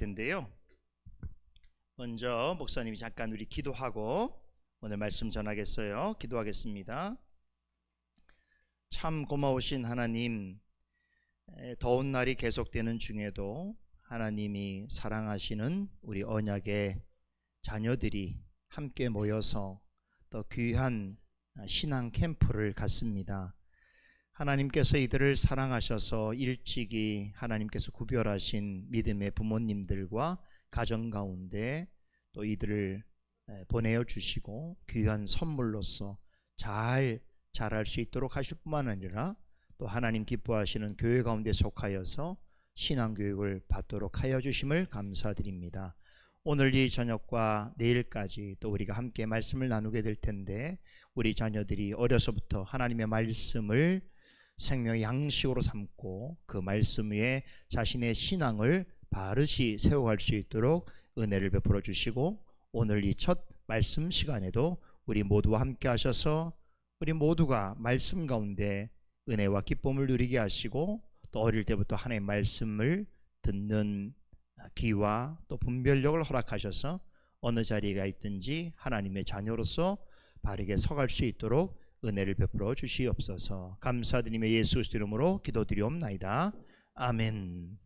텐데요. 먼저 목사님이 잠깐 우리 기도하고 오늘 말씀 전하겠어요. 기도하겠습니다. 참 고마우신 하나님, 더운 날이 계속되는 중에도 하나님이 사랑하시는 우리 언약의 자녀들이 함께 모여서 또 귀한 신앙 캠프를 갖습니다. 하나님께서 이들을 사랑하셔서 일찍이 하나님께서 구별하신 믿음의 부모님들과 가정 가운데 또 이들을 보내어 주시고 귀한 선물로서 잘 자랄 수 있도록 하실 뿐만 아니라 또 하나님 기뻐하시는 교회 가운데 속하여서 신앙교육을 받도록 하여 주심을 감사드립니다. 오늘 이 저녁과 내일까지 또 우리가 함께 말씀을 나누게 될 텐데 우리 자녀들이 어려서부터 하나님의 말씀을 생명의 양식으로 삼고 그 말씀 위에 자신의 신앙을 바르시 세워갈 수 있도록 은혜를 베풀어 주시고 오늘 이 첫 말씀 시간에도 우리 모두와 함께 하셔서 우리 모두가 말씀 가운데 은혜와 기쁨을 누리게 하시고 또 어릴 때부터 하나님의 말씀을 듣는 귀와 또 분별력을 허락하셔서 어느 자리가 있든지 하나님의 자녀로서 바르게 서갈 수 있도록 은혜를 베풀어 주시옵소서. 감사드리며 예수 그리스도 이름으로 기도드리옵나이다. 아멘.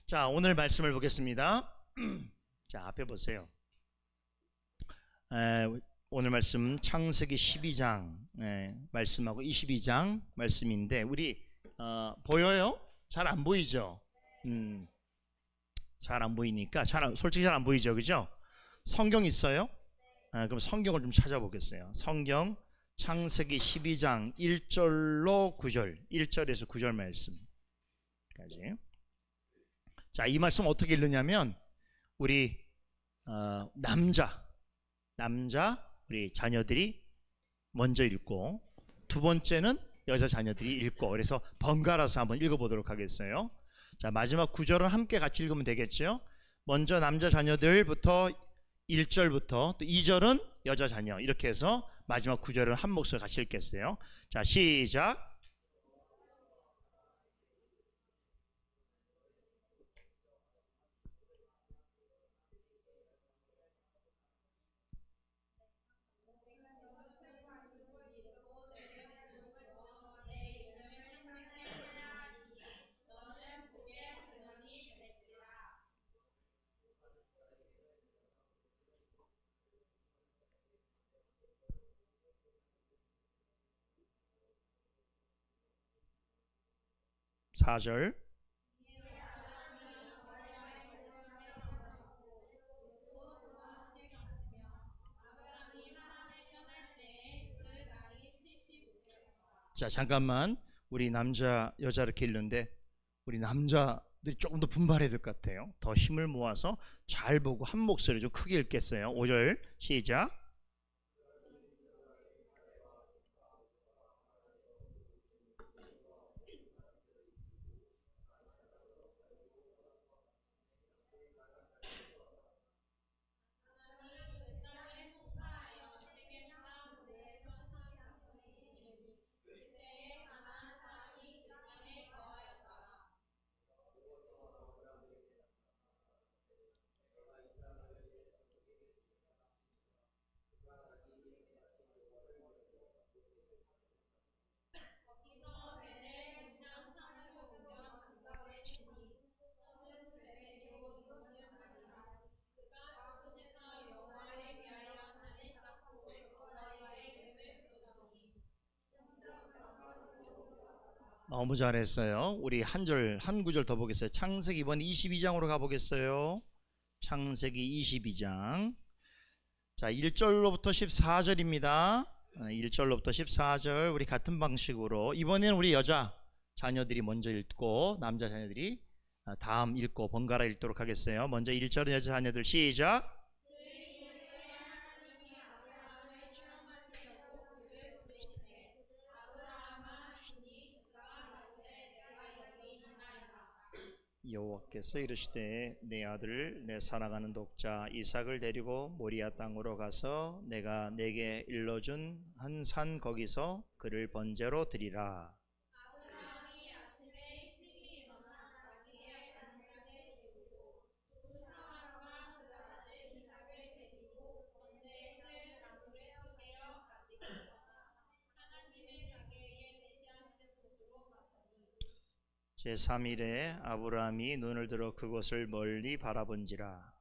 자, 오늘 말씀을 보겠습니다. 자, 앞에 보세요. 오늘 말씀 창세기 12장 말씀하고 22장 말씀인데 우리 보여요? 잘 안 보이죠? 잘 안 보이니까 솔직히 잘 안 보이죠, 그죠? 성경 있어요? 그럼 성경을 좀 찾아보겠어요. 성경 창세기 12장 1절로 9절 1절에서 9절 말씀까지. 자, 이 말씀 어떻게 읽느냐면 우리 남자 우리 자녀들이 먼저 읽고 두 번째는 여자 자녀들이 읽고 그래서 번갈아서 한번 읽어보도록 하겠어요. 자, 마지막 9절은 함께 같이 읽으면 되겠죠. 먼저 남자 자녀들부터 1절부터 또 2절은 여자 자녀 이렇게 해서 마지막 9절은 한 목소리 같이 읽겠어요. 자, 시작. 사 절. 자, 잠깐만. 우리 남자 여자 이렇게 읽는데 우리 남자들이 조금 더 분발해야 될 것 같아요. 더 힘을 모아서 잘 보고 한 목소리 좀 크게 읽겠어요. 5절 시작. 너무 잘했어요. 우리 한 구절 더 보겠어요. 창세기 이번 22장으로 가보겠어요. 창세기 22장. 자, 1절로부터 14절입니다. 1절로부터 14절 우리 같은 방식으로 이번에는 우리 여자 자녀들이 먼저 읽고 남자 자녀들이 다음 읽고 번갈아 읽도록 하겠어요. 먼저 1절은 여자 자녀들 시작. 여호와께서 이르시되 내 아들 내 사랑하는 독자 이삭을 데리고 모리아 땅으로 가서 내가 내게 일러준 한 산 거기서 그를 번제로 드리라. 제3일에 아브라함이 눈을 들어 그곳을 멀리 바라본지라.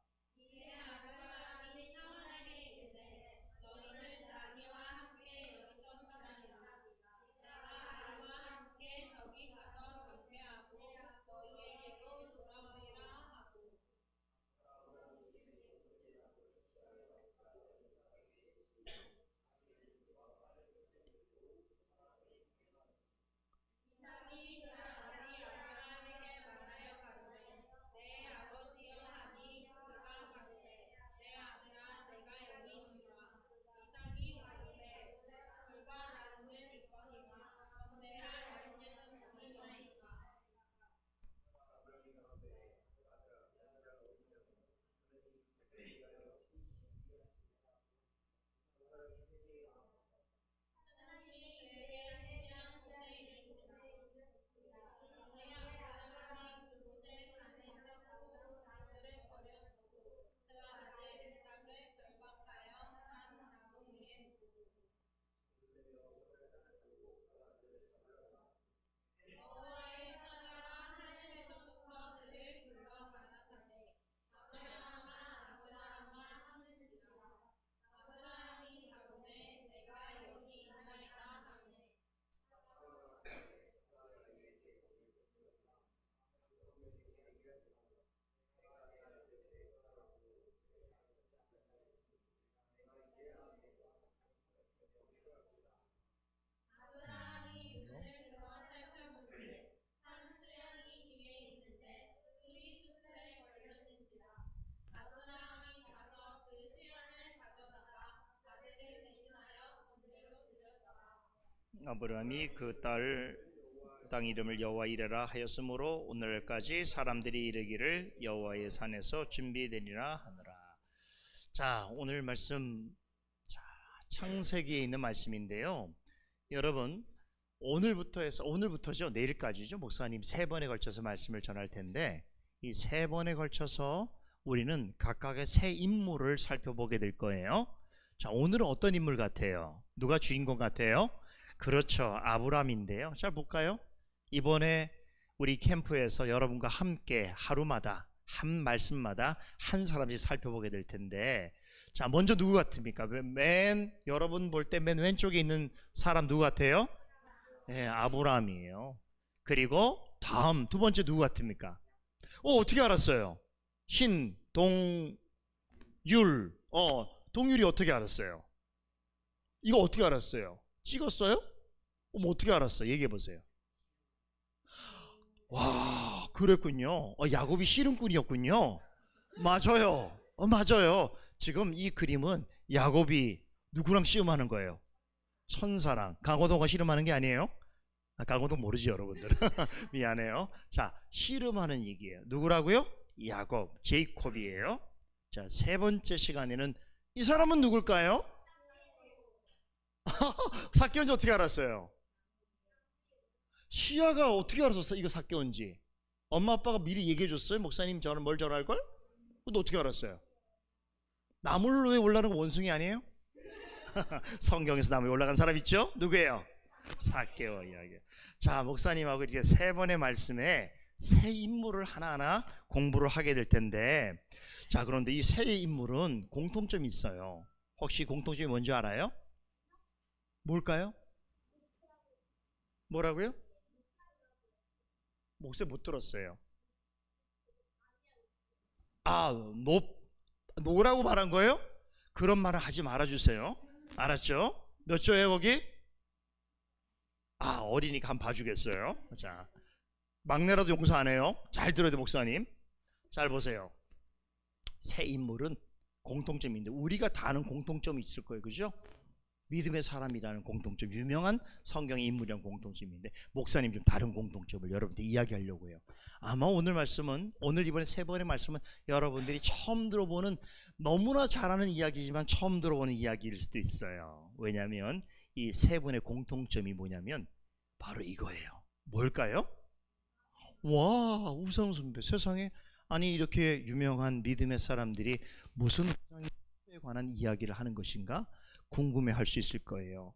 아브라함이 그 땅 이름을 여호와 이레라 하였으므로 오늘까지 사람들이 이르기를 여호와의 산에서 준비되리라 하느라. 자, 오늘 말씀 창세기에 있는 말씀인데요. 여러분, 오늘부터죠. 내일까지죠. 목사님 3번에 걸쳐서 말씀을 전할 텐데, 이 3번에 걸쳐서 우리는 각각의 새 인물을 살펴보게 될 거예요. 자, 오늘은 어떤 인물 같아요? 누가 주인공 같아요? 그렇죠. 아브라함인데요. 자, 볼까요? 이번에 우리 캠프에서 여러분과 함께 하루마다 한 말씀마다 한 사람씩 살펴보게 될 텐데, 자, 먼저 누구 같습니까? 여러분 볼 때 맨 왼쪽에 있는 사람 누구 같아요? 네, 아브라함이에요. 그리고 다음 두 번째 누구 같습니까? 어떻게 알았어요? 동율이 어떻게 알았어요? 이거 어떻게 알았어요? 찍었어요? 어떻게 알았어? 얘기해 보세요. 와, 그랬군요. 야곱이 씨름꾼이었군요. 맞아요. 맞아요. 지금 이 그림은 야곱이 누구랑 씨름하는 거예요? 천사랑. 강호동과 씨름하는 게 아니에요? 강호동 모르지 여러분들. 미안해요. 자, 씨름하는 얘기예요. 누구라고요? 야곱, 제이콥이에요. 자, 3번째 시간에는 이 사람은 누굴까요? 삭개온지 어떻게 알았어요? 시아가 어떻게 알았어? 이거 삭개온지. 엄마 아빠가 미리 얘기해 줬어요? 목사님 저는 뭘 전할걸? 근데 어떻게 알았어요? 나무로 위에 올라가는 거 원숭이 아니에요? 성경에서 나무에 올라간 사람 있죠? 누구예요? 삭개오 이야기. 자, 목사님하고 이렇게 3번의 말씀에 새 인물을 하나하나 공부를 하게 될 텐데, 자, 그런데 이 새 인물은 공통점이 있어요. 혹시 공통점이 뭔지 알아요? 뭘까요? 뭐라고요? 목소리 못 들었어요. 뭐라고 말한 거예요? 그런 말을 하지 말아주세요. 알았죠? 몇 조예요 거기? 어리니까 한번 봐주겠어요. 자, 막내라도 용서 안 해요. 잘 들어야 돼 목사님. 잘 보세요. 새 인물은 공통점인데 우리가 다 아는 공통점이 있을 거예요. 그죠? 믿음의 사람이라는 공통점, 유명한 성경의 인물이라는 공통점인데, 목사님 좀 다른 공통점을 여러분들 이야기하려고 해요. 아마 오늘 이번에 3번의 말씀은 여러분들이 처음 들어보는, 너무나 잘하는 이야기지만 처음 들어보는 이야기일 수도 있어요. 왜냐하면 이 3분의 공통점이 뭐냐면 바로 이거예요. 뭘까요? 와, 우상 숭배. 세상에, 아니 이렇게 유명한 믿음의 사람들이 무슨 우상에 관한 이야기를 하는 것인가 궁금해 할 수 있을 거예요.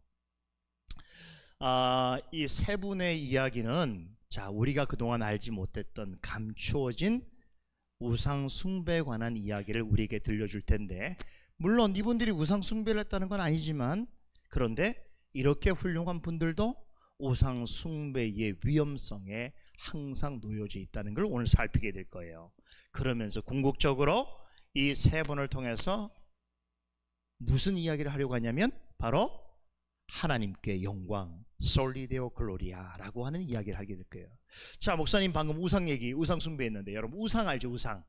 이 3분의 이야기는 자, 우리가 그동안 알지 못했던 감추어진 우상 숭배에 관한 이야기를 우리에게 들려줄 텐데, 물론 이분들이 우상 숭배를 했다는 건 아니지만, 그런데 이렇게 훌륭한 분들도 우상 숭배의 위험성에 항상 놓여져 있다는 걸 오늘 살피게 될 거예요. 그러면서 궁극적으로 이 세 분을 통해서 무슨 이야기를 하려고 하냐면 바로 하나님께 영광, 솔리 데오 글로리아라고 하는 이야기를 하게 될 거예요. 자, 목사님 방금 우상 얘기, 우상 숭배했는데 여러분 우상 알죠? 우상.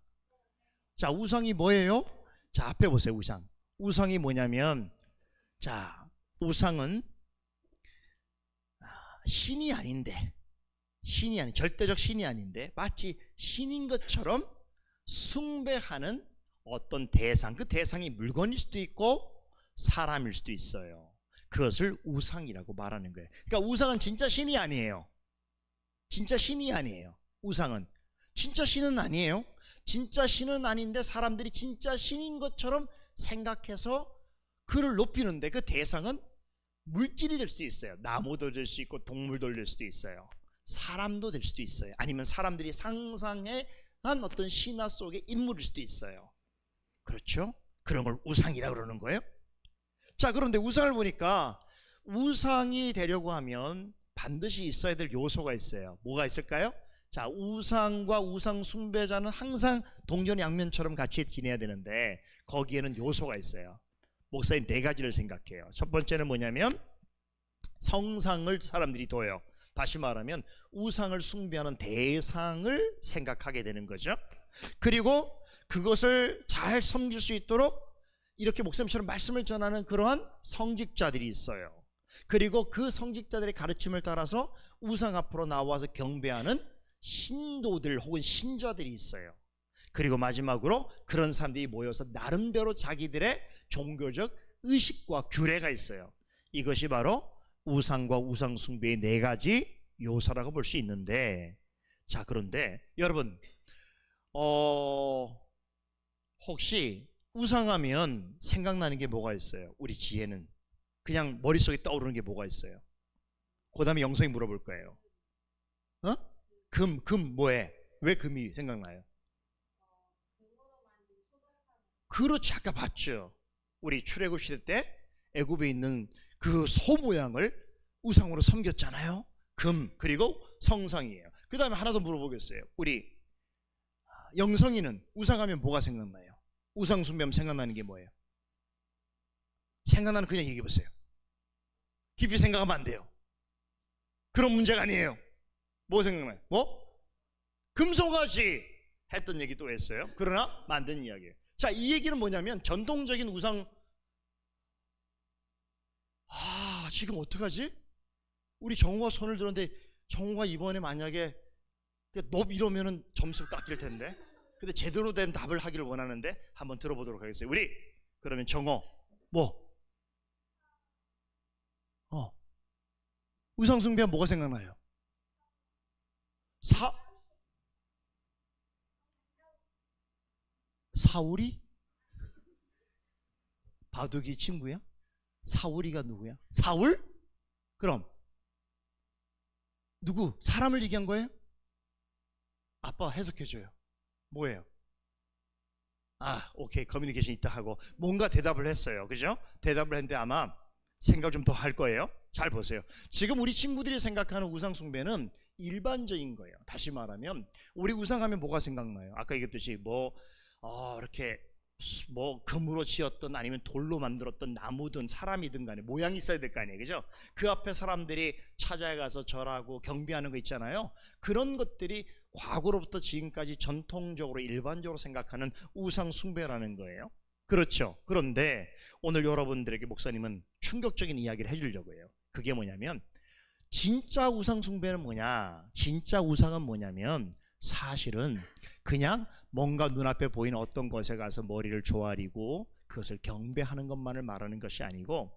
자, 우상이 뭐예요? 자, 앞에 보세요. 우상. 우상이 뭐냐면, 자, 우상은 신이 아닌데, 절대적 신이 아닌데 마치 신인 것처럼 숭배하는 어떤 대상, 그 대상이 물건일 수도 있고 사람일 수도 있어요. 그것을 우상이라고 말하는 거예요. 그러니까 우상은 진짜 신이 아니에요. 진짜 신이 아니에요. 우상은 진짜 신은 아니에요. 진짜 신은 아닌데 사람들이 진짜 신인 것처럼 생각해서 그를 높이는데, 그 대상은 물질이 될 수도 있어요. 나무도 될 수 있고 동물도 될 수도 있어요. 사람도 될 수도 있어요. 아니면 사람들이 상상해 한 어떤 신화 속의 인물일 수도 있어요. 그렇죠? 그런 걸 우상이라고 그러는 거예요. 자, 그런데 우상을 보니까 우상이 되려고 하면 반드시 있어야 될 요소가 있어요. 뭐가 있을까요? 자, 우상과 우상 숭배자는 항상 동전양면처럼 같이 지내야 되는데 거기에는 요소가 있어요. 목사님 네 가지를 생각해요. 첫 번째는 뭐냐면 성상을 사람들이 둬요. 다시 말하면 우상을 숭배하는 대상을 생각하게 되는 거죠. 그리고 그것을 잘 섬길 수 있도록 이렇게 목사님처럼 말씀을 전하는 그러한 성직자들이 있어요. 그리고 그 성직자들의 가르침을 따라서 우상 앞으로 나와서 경배하는 신도들 혹은 신자들이 있어요. 그리고 마지막으로 그런 사람들이 모여서 나름대로 자기들의 종교적 의식과 규례가 있어요. 이것이 바로 우상과 우상 숭배의 네 가지 요소라고 볼 수 있는데, 자, 그런데 여러분 혹시 우상하면 생각나는 게 뭐가 있어요? 우리 지혜는 그냥 머릿속에 떠오르는 게 뭐가 있어요? 그 다음에 영성이 물어볼 거예요. 금 뭐해? 왜 금이 생각나요? 그렇지, 아까 봤죠. 우리 출애굽 시대 때 애굽에 있는 그 소 모양을 우상으로 섬겼잖아요. 금, 그리고 성상이에요. 그 다음에 하나 더 물어보겠어요. 우리 영성이는 우상하면 뭐가 생각나요? 우상 숭배하면 생각나는 게 뭐예요? 생각나는 그냥 얘기해 보세요. 깊이 생각하면 안 돼요. 그런 문제가 아니에요. 뭐 생각나요? 뭐? 금송아지 했던 얘기 또 했어요. 그러나 만든 이야기예요. 자, 이 얘기는 뭐냐면 전통적인 우상, 지금 어떡하지? 우리 정우가 손을 들었는데 정우가 이번에 만약에 너 이러면은 점수 깎일 텐데, 근데 제대로 된 답을 하기를 원하는데 한번 들어보도록 하겠어요. 우리 그러면 정호 뭐? 우상 숭배하면 뭐가 생각나요? 사울이? 바둑이 친구야? 사울이가 누구야? 사울? 그럼 누구? 사람을 얘기한 거예요? 아빠 해석해줘요. 뭐예요? 오케이, 커뮤니케이션 있다 하고 뭔가 대답을 했어요. 그죠? 대답을 했는데 아마 생각 좀 더 할 거예요. 잘 보세요. 지금 우리 친구들이 생각하는 우상 숭배는 일반적인 거예요. 다시 말하면 우리 우상하면 뭐가 생각나요? 아까 얘기했듯이 이렇게 금으로 지었던 아니면 돌로 만들었던 나무든 사람이든 간에 모양이 있어야 될 거 아니에요. 그죠? 그 앞에 사람들이 찾아가서 절하고 경배하는 거 있잖아요. 그런 것들이 과거로부터 지금까지 전통적으로 일반적으로 생각하는 우상 숭배라는 거예요. 그렇죠? 그런데 오늘 여러분들에게 목사님은 충격적인 이야기를 해주려고 해요. 그게 뭐냐면 진짜 우상 숭배는 뭐냐? 진짜 우상은 뭐냐면 사실은 그냥 뭔가 눈앞에 보이는 어떤 것에 가서 머리를 조아리고 그것을 경배하는 것만을 말하는 것이 아니고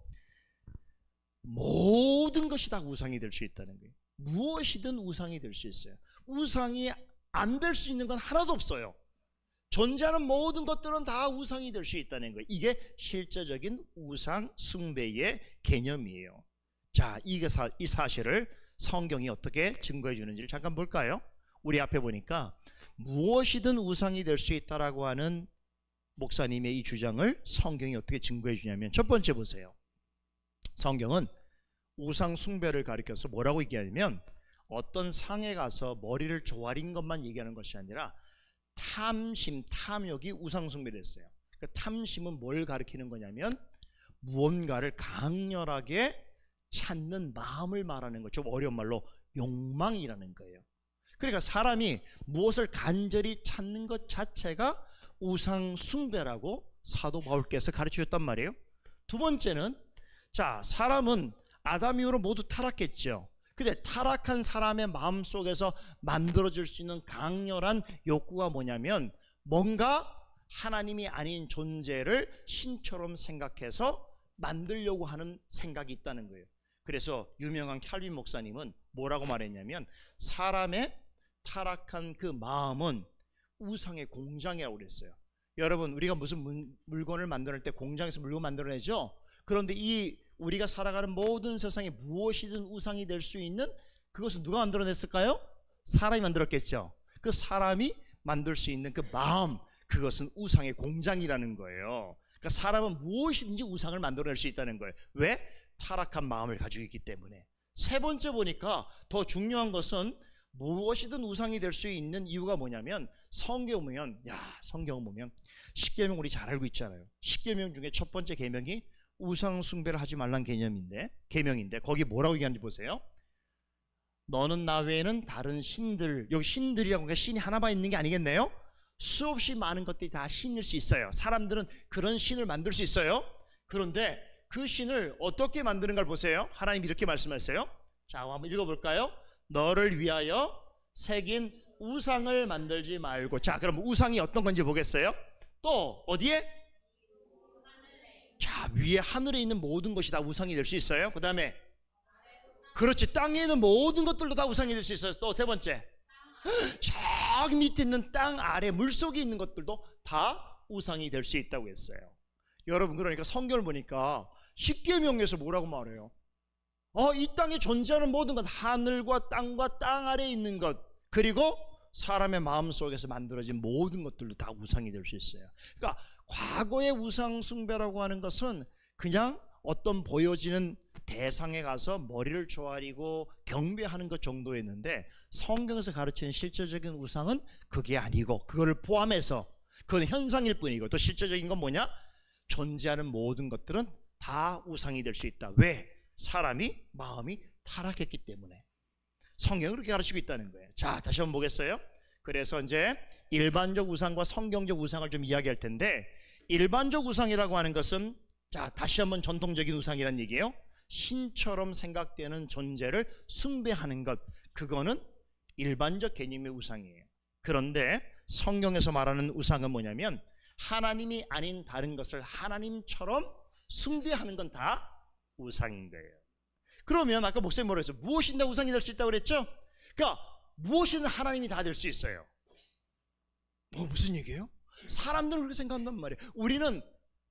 모든 것이 다 우상이 될 수 있다는 거예요. 무엇이든 우상이 될 수 있어요. 우상이 안 될 수 있는 건 하나도 없어요. 존재하는 모든 것들은 다 우상이 될 수 있다는 거예요. 이게 실제적인 우상 숭배의 개념이에요. 자, 이 사실을 성경이 어떻게 증거해 주는지를 잠깐 볼까요? 우리 앞에 보니까 무엇이든 우상이 될 수 있다라고 하는 목사님의 이 주장을 성경이 어떻게 증거해 주냐면, 첫 번째 보세요. 성경은 우상 숭배를 가리켜서 뭐라고 얘기하냐면, 어떤 상에 가서 머리를 조아린 것만 얘기하는 것이 아니라 탐심, 탐욕이 우상 숭배를 했어요. 그 탐심은 뭘 가리키는 거냐면 무언가를 강렬하게 찾는 마음을 말하는 거, 좀 어려운 말로 욕망이라는 거예요. 그러니까 사람이 무엇을 간절히 찾는 것 자체가 우상 숭배라고 사도 바울께서 가르쳐 줬단 말이에요. 두 번째는, 자, 사람은 아담 이후로 모두 타락했죠. 근데 타락한 사람의 마음속에서 만들어질 수 있는 강렬한 욕구가 뭐냐면, 뭔가 하나님이 아닌 존재를 신처럼 생각해서 만들려고 하는 생각이 있다는 거예요. 그래서 유명한 캘빈 목사님은 뭐라고 말했냐면, 사람의 타락한 그 마음은 우상의 공장이라고 그랬어요. 여러분, 우리가 무슨 물건을 만들 때 공장에서 물건 만들어내죠. 그런데 이 우리가 살아가는 모든 세상에 무엇이든 우상이 될 수 있는 그것은 누가 만들어냈을까요? 사람이 만들었겠죠. 그 사람이 만들 수 있는 그 마음, 그것은 우상의 공장이라는 거예요. 그러니까 사람은 무엇이든지 우상을 만들어낼 수 있다는 거예요. 왜? 타락한 마음을 가지고 있기 때문에. 세 번째 보니까 더 중요한 것은 무엇이든 우상이 될 수 있는 이유가 뭐냐면, 성경 보면, 성경 보면 십계명 우리 잘 알고 있잖아요. 십계명 중에 첫 번째 계명이 우상 숭배를 하지 말란 계명인데 거기 뭐라고 얘기하는지 보세요. 너는 나 외에는 다른 신들, 여기 신들이라고 하니까 신이 하나만 있는 게 아니겠네요. 수없이 많은 것들이 다 신일 수 있어요. 사람들은 그런 신을 만들 수 있어요. 그런데 그 신을 어떻게 만드는가를 보세요. 하나님이 이렇게 말씀하세요. 자, 한번 읽어볼까요? 너를 위하여 새긴 우상을 만들지 말고. 자, 그럼 우상이 어떤 건지 보겠어요. 또 어디에? 자, 위에 하늘에 있는 모든 것이 다 우상이 될 수 있어요. 그 다음에 그렇지, 땅에 있는 모든 것들도 다 우상이 될 수 있어요. 또 세 번째, 저기 밑에 있는 땅 아래 물속에 있는 것들도 다 우상이 될 수 있다고 했어요. 여러분, 그러니까 성경을 보니까 십계명에서 뭐라고 말해요? 이 땅에 존재하는 모든 것, 하늘과 땅과 땅 아래에 있는 것, 그리고 사람의 마음속에서 만들어진 모든 것들도 다 우상이 될 수 있어요. 그러니까 과거의 우상 숭배라고 하는 것은 그냥 어떤 보여지는 대상에 가서 머리를 조아리고 경배하는 것 정도였는데, 성경에서 가르치는 실제적인 우상은 그게 아니고, 그걸 포함해서 그건 현상일 뿐이고, 또 실제적인 건 뭐냐? 존재하는 모든 것들은 다 우상이 될 수 있다. 왜? 사람이 마음이 타락했기 때문에. 성경은 그렇게 가르치고 있다는 거예요. 자, 다시 한번 보겠어요. 그래서 이제 일반적 우상과 성경적 우상을 좀 이야기할 텐데, 일반적 우상이라고 하는 것은, 자, 다시 한번 전통적인 우상이란 얘기예요. 신처럼 생각되는 존재를 숭배하는 것, 그거는 일반적 개념의 우상이에요. 그런데 성경에서 말하는 우상은 뭐냐면, 하나님이 아닌 다른 것을 하나님처럼 숭배하는 건 다 우상인 거예요. 그러면 아까 목사님 뭐라 했어요? 무엇이든 다 우상이 될 수 있다고 그랬죠? 그러니까 무엇이든 하나님이 다 될 수 있어요. 무슨 얘기예요? 사람들은 그렇게 생각한단 말이에요. 우리는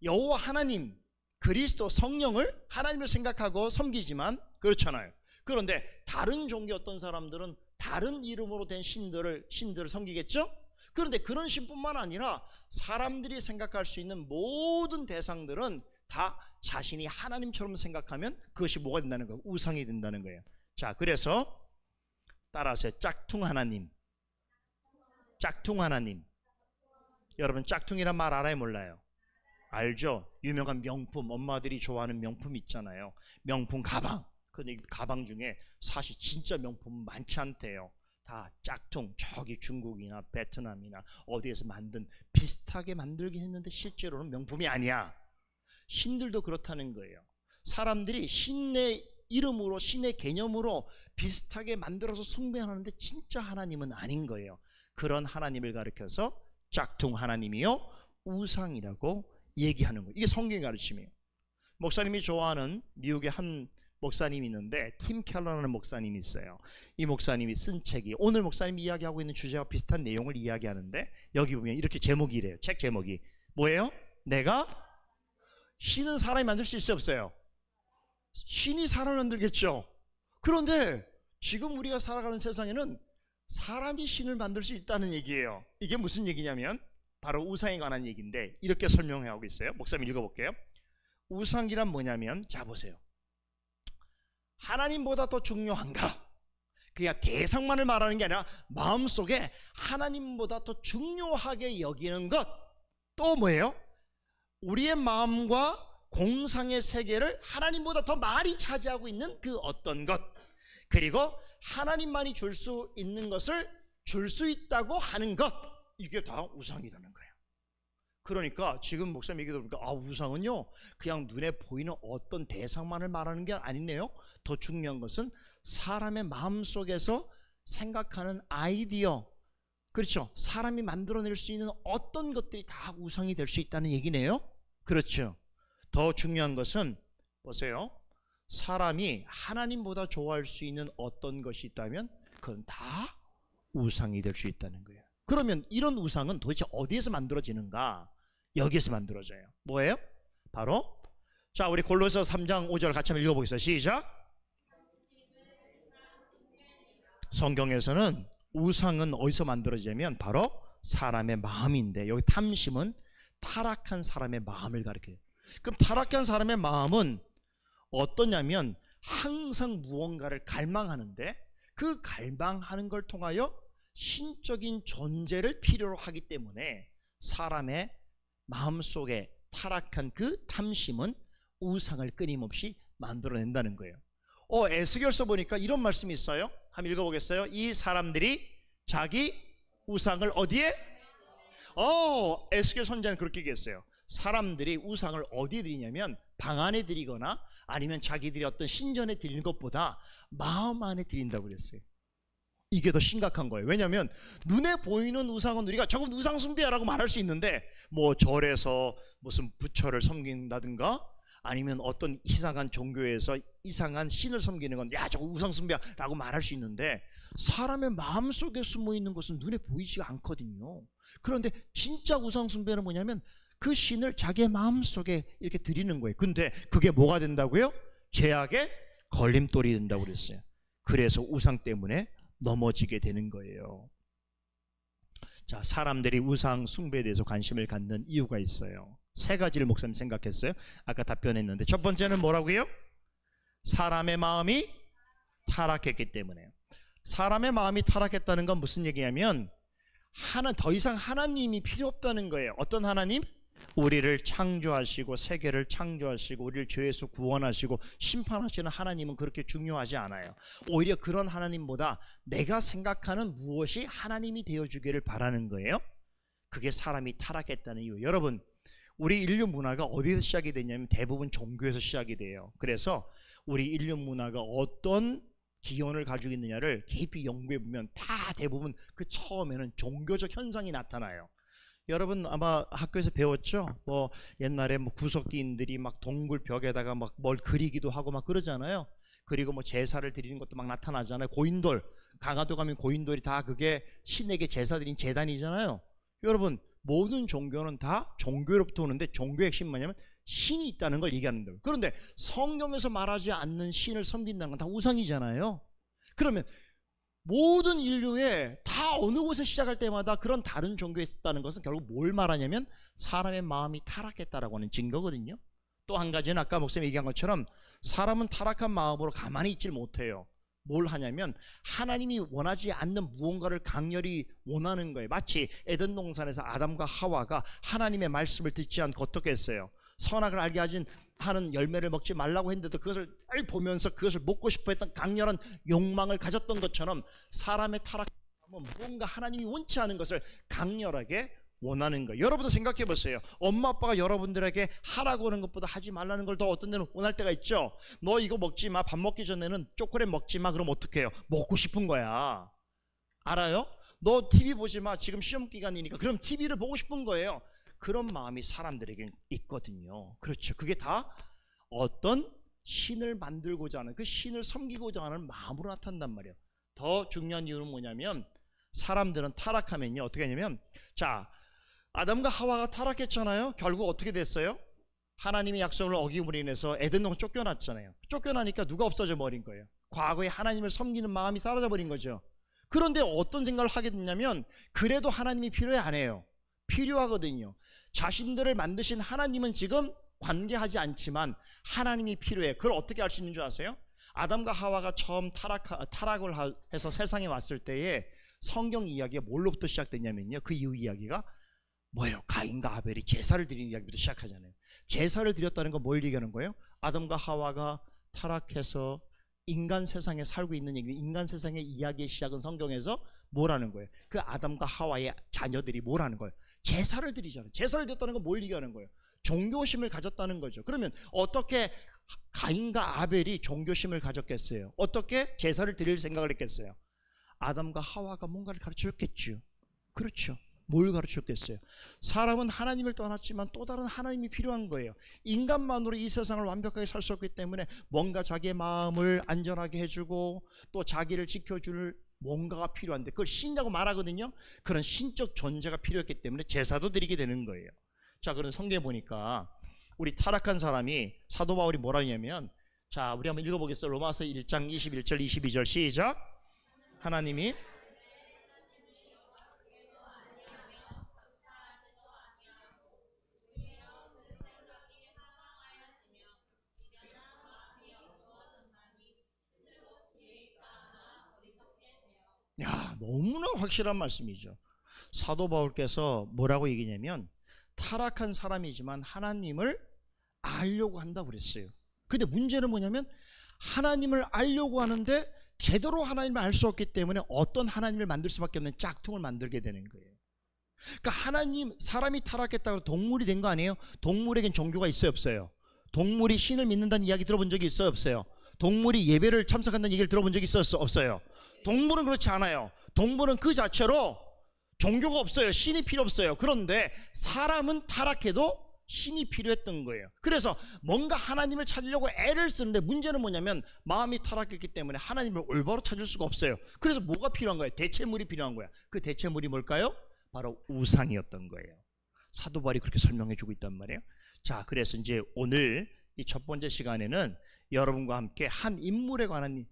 여호와 하나님, 그리스도, 성령을 하나님을 생각하고 섬기지만, 그렇잖아요. 그런데 다른 종교 어떤 사람들은 다른 이름으로 된 신들을 섬기겠죠? 그런데 그런 신뿐만 아니라 사람들이 생각할 수 있는 모든 대상들은 다 자신이 하나님처럼 생각하면 그것이 뭐가 된다는 거예요? 우상이 된다는 거예요. 자, 그래서 따라하세요. 짝퉁 하나님. 짝퉁 하나님. 여러분, 짝퉁이란 말 알아요, 몰라요? 알죠? 유명한 명품, 엄마들이 좋아하는 명품 있잖아요. 명품 가방. 근데 가방 중에 사실 진짜 명품은 많지 않대요. 다 짝퉁, 저기 중국이나 베트남이나 어디에서 만든, 비슷하게 만들긴 했는데 실제로는 명품이 아니야. 신들도 그렇다는 거예요. 사람들이 신의 이름으로, 신의 개념으로 비슷하게 만들어서 숭배하는데 진짜 하나님은 아닌 거예요. 그런 하나님을 가리켜서 짝퉁 하나님이요, 우상이라고 얘기하는 거예요. 이게 성경의 가르침이에요. 목사님이 좋아하는 미국의 한 목사님이 있는데, 팀 켈러라는 목사님이 있어요. 이 목사님이 쓴 책이, 오늘 목사님이 이야기하고 있는 주제와 비슷한 내용을 이야기하는데, 여기 보면 이렇게 제목이 이래요. 책 제목이 뭐예요? 신은 사람이 만들 수 있어요, 없어요? 신이 사람을 만들겠죠. 그런데 지금 우리가 살아가는 세상에는 사람이 신을 만들 수 있다는 얘기예요. 이게 무슨 얘기냐면 바로 우상에 관한 얘기인데 이렇게 설명하고 있어요. 목사님 읽어볼게요. 우상이란 뭐냐면, 자 보세요. 하나님보다 더 중요한가? 그냥 대상만을 말하는 게 아니라 마음속에 하나님보다 더 중요하게 여기는 것. 또 뭐예요? 우리의 마음과 공상의 세계를 하나님보다 더 많이 차지하고 있는 그 어떤 것. 그리고 하나님만이 줄 수 있는 것을 줄 수 있다고 하는 것. 이게 다 우상이라는 거예요. 그러니까 지금 목사님 얘기 들으니까 우상은요 그냥 눈에 보이는 어떤 대상만을 말하는 게 아니네요. 더 중요한 것은 사람의 마음속에서 생각하는 아이디어, 그렇죠? 사람이 만들어낼 수 있는 어떤 것들이 다 우상이 될 수 있다는 얘기네요. 그렇죠. 더 중요한 것은 보세요. 사람이 하나님보다 좋아할 수 있는 어떤 것이 있다면 그건 다 우상이 될 수 있다는 거예요. 그러면 이런 우상은 도대체 어디에서 만들어지는가? 여기에서 만들어져요. 뭐예요? 바로 자 우리 골로새 3장 5절 같이 한번 읽어보겠습니다. 시작. 성경에서는 우상은 어디서 만들어지냐면 바로 사람의 마음인데, 여기 탐심은 타락한 사람의 마음을 가리켜요. 그럼 타락한 사람의 마음은 어떠냐면 항상 무언가를 갈망하는데 그 갈망하는 걸 통하여 신적인 존재를 필요로 하기 때문에 사람의 마음속에 타락한 그 탐심은 우상을 끊임없이 만들어낸다는 거예요. 에스겔서 보니까 이런 말씀이 있어요. 한번 읽어보겠어요? 이 사람들이 자기 우상을 어디에? 에스겔 선지자는 그렇게 얘기했어요. 사람들이 우상을 어디에 드리냐면 방 안에 드리거나 아니면 자기들이 어떤 신전에 드리는 것보다 마음 안에 드린다고 그랬어요. 이게 더 심각한 거예요. 왜냐하면 눈에 보이는 우상은 우리가 저건 우상 숭배라고 말할 수 있는데, 뭐 절에서 무슨 부처를 섬긴다든가 아니면 어떤 이상한 종교에서 이상한 신을 섬기는 건 야 저거 우상 숭배라고 말할 수 있는데, 사람의 마음속에 숨어있는 것은 눈에 보이지가 않거든요. 그런데 진짜 우상 숭배는 뭐냐면 그 신을 자기의 마음속에 이렇게 드리는 거예요. 근데 그게 뭐가 된다고요? 죄악의 걸림돌이 된다고 그랬어요. 그래서 우상 때문에 넘어지게 되는 거예요. 자, 사람들이 우상 숭배에 대해서 관심을 갖는 이유가 있어요. 세 가지를 목사님 생각했어요. 아까 답변했는데 첫 번째는 뭐라고요? 사람의 마음이 타락했기 때문에. 사람의 마음이 타락했다는 건 무슨 얘기냐면 더 이상 하나님이 필요 없다는 거예요. 어떤 하나님? 우리를 창조하시고 세계를 창조하시고 우리를 죄에서 구원하시고 심판하시는 하나님은 그렇게 중요하지 않아요. 오히려 그런 하나님보다 내가 생각하는 무엇이 하나님이 되어주기를 바라는 거예요. 그게 사람이 타락했다는 이유. 여러분, 우리 인류 문화가 어디서 시작이 되냐면 대부분 종교에서 시작이 돼요. 그래서 우리 인류 문화가 어떤 기원을 가지고 있느냐를 깊이 연구해 보면 다 대부분 그 처음에는 종교적 현상이 나타나요. 여러분 아마 학교에서 배웠죠? 뭐 옛날에 뭐 구석기인들이 막 동굴 벽에다가 막 뭘 그리기도 하고 막 그러잖아요. 그리고 뭐 제사를 드리는 것도 막 나타나잖아요. 고인돌, 강화도 가면 고인돌이 다 그게 신에게 제사 드린 제단이잖아요. 여러분, 모든 종교는 다 종교로부터 오는데 종교의 핵심이 뭐냐면 신이 있다는 걸 얘기하는 거예요. 그런데 성경에서 말하지 않는 신을 섬긴다는 건 다 우상이잖아요. 그러면 모든 인류에 다 어느 곳에 시작할 때마다 그런 다른 종교에 있었다는 것은 결국 뭘 말하냐면 사람의 마음이 타락했다라고 하는 증거거든요. 또 한 가지는 아까 목사님이 얘기한 것처럼 사람은 타락한 마음으로 가만히 있질 못해요. 뭘 하냐면 하나님이 원하지 않는 무언가를 강렬히 원하는 거예요. 마치 에덴 동산에서 아담과 하와가 하나님의 말씀을 듣지 않고 어떻게 했어요? 선악을 알게 하는 열매를 먹지 말라고 했는데도 그것을 잘 보면서 그것을 먹고 싶어 했던 강렬한 욕망을 가졌던 것처럼 사람의 타락함은 무언가 하나님이 원치 않은 것을 강렬하게 원하는 거예요. 여러분도 생각해 보세요. 엄마 아빠가 여러분들에게 하라고 하는 것보다 하지 말라는 걸 더 어떤 데는 원할 때가 있죠. 너 이거 먹지 마. 밥 먹기 전에는 초콜릿 먹지 마. 그럼 어떻게 해요? 먹고 싶은 거야. 알아요? 너 TV 보지 마. 지금 시험 기간이니까. 그럼 TV를 보고 싶은 거예요. 그런 마음이 사람들에게 있거든요. 그렇죠. 그게 다 어떤 신을 만들고자 하는, 그 신을 섬기고자 하는 마음으로 나타난단 말이에요. 더 중요한 이유는 뭐냐면 사람들은 타락하면요 어떻게 하냐면, 자, 아담과 하와가 타락했잖아요. 결국 어떻게 됐어요? 하나님의 약속을 어김으로 인해서 에덴 동산 쫓겨났잖아요. 쫓겨나니까 누가 없어져 버린 거예요? 과거에 하나님을 섬기는 마음이 사라져버린 거죠. 그런데 어떤 생각을 하게 됐냐면 그래도 하나님이 필요해 안 해요? 필요하거든요. 자신들을 만드신 하나님은 지금 관계하지 않지만 하나님이 필요해. 그걸 어떻게 알 수 있는 줄 아세요? 아담과 하와가 처음 타락을 해서 세상에 왔을 때에 성경 이야기가 뭘로부터 시작됐냐면요, 그 이후 이야기가 뭐예요? 가인과 아벨이 제사를 드리는 이야기부터 시작하잖아요. 제사를 드렸다는 건 뭘 얘기하는 거예요? 아담과 하와가 타락해서 인간 세상에 살고 있는 얘기, 인간 세상의 이야기의 시작은 성경에서 뭐라는 거예요? 그 아담과 하와의 자녀들이 뭐라는 거예요? 제사를 드리잖아요. 제사를 드렸다는 건 뭘 얘기하는 거예요? 종교심을 가졌다는 거죠. 그러면 어떻게 가인과 아벨이 종교심을 가졌겠어요? 어떻게 제사를 드릴 생각을 했겠어요? 아담과 하와가 뭔가를 가르쳐줬겠죠. 그렇죠. 뭘 가르쳤겠어요? 사람은 하나님을 떠났지만 또 다른 하나님이 필요한 거예요. 인간만으로 이 세상을 완벽하게 살 수 없기 때문에 뭔가 자기의 마음을 안전하게 해주고 또 자기를 지켜줄 뭔가가 필요한데 그걸 신이라고 말하거든요. 그런 신적 존재가 필요했기 때문에 제사도 드리게 되는 거예요. 자, 그럼 성경에 보니까 우리 타락한 사람이 사도 바울이 뭐라 하냐면, 자, 우리 한번 읽어보겠어요. 로마서 1장 21절 22절 시작. 하나님이 너무나 확실한 말씀이죠. 사도 바울께서 뭐라고 얘기냐면 타락한 사람이지만 하나님을 알려고 한다고 그랬어요. 근데 문제는 뭐냐면 하나님을 알려고 하는데 제대로 하나님을 알 수 없기 때문에 어떤 하나님을 만들 수밖에 없는 짝퉁을 만들게 되는 거예요. 그러니까 하나님, 사람이 타락했다고 동물이 된 거 아니에요? 동물에겐 종교가 있어요, 없어요? 동물이 신을 믿는다는 이야기 들어본 적이 있어요, 없어요? 동물이 예배를 참석한다는 얘기를 들어본 적이 있어요, 없어요? 동물은 그렇지 않아요. 동물은 그 자체로 종교가 없어요. 신이 필요 없어요. 그런데 사람은 타락해도 신이 필요했던 거예요. 그래서 뭔가 하나님을 찾으려고 애를 쓰는데 문제는 뭐냐면 마음이 타락했기 때문에 하나님을 올바로 찾을 수가 없어요. 그래서 뭐가 필요한 거예요? 대체물이 필요한 거야. 그 대체물이 뭘까요? 바로 우상이었던 거예요. 사도 바울이 그렇게 설명해 주고 있단 말이에요. 자, 그래서 이제 오늘 이 첫 번째 시간에는 여러분과 함께 한 인물에 관한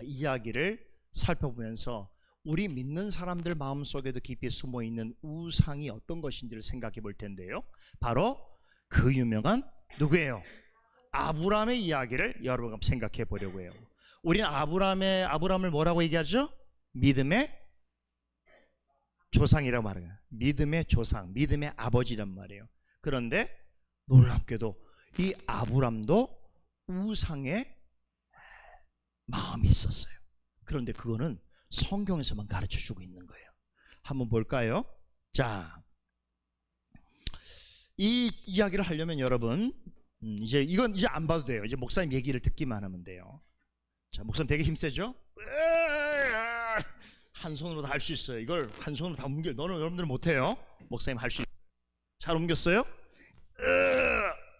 이야기를 살펴보면서 우리 믿는 사람들 마음속에도 깊이 숨어있는 우상이 어떤 것인지를 생각해 볼 텐데요, 바로 그 유명한 누구예요? 아브라함의 이야기를 여러분과 생각해 보려고 해요. 우리는 아브라함을 뭐라고 얘기하죠? 믿음의 조상이라고 말해요. 믿음의 조상, 믿음의 아버지란 말이에요. 그런데 놀랍게도 이 아브라함도 우상의 마음이 있었어요. 그런데 그거는 성경에서만 가르쳐주고 있는 거예요. 한번 볼까요? 자, 이 이야기를 하려면 여러분 이건 이제 안 봐도 돼요. 이제 목사님 얘기를 듣기만 하면 돼요. 자, 목사님 되게 힘세죠? 한 손으로 다 할 수 있어요. 이걸 한 손으로 다 옮겨. 여러분들은 못해요. 목사님 할 수 있어요. 잘 옮겼어요?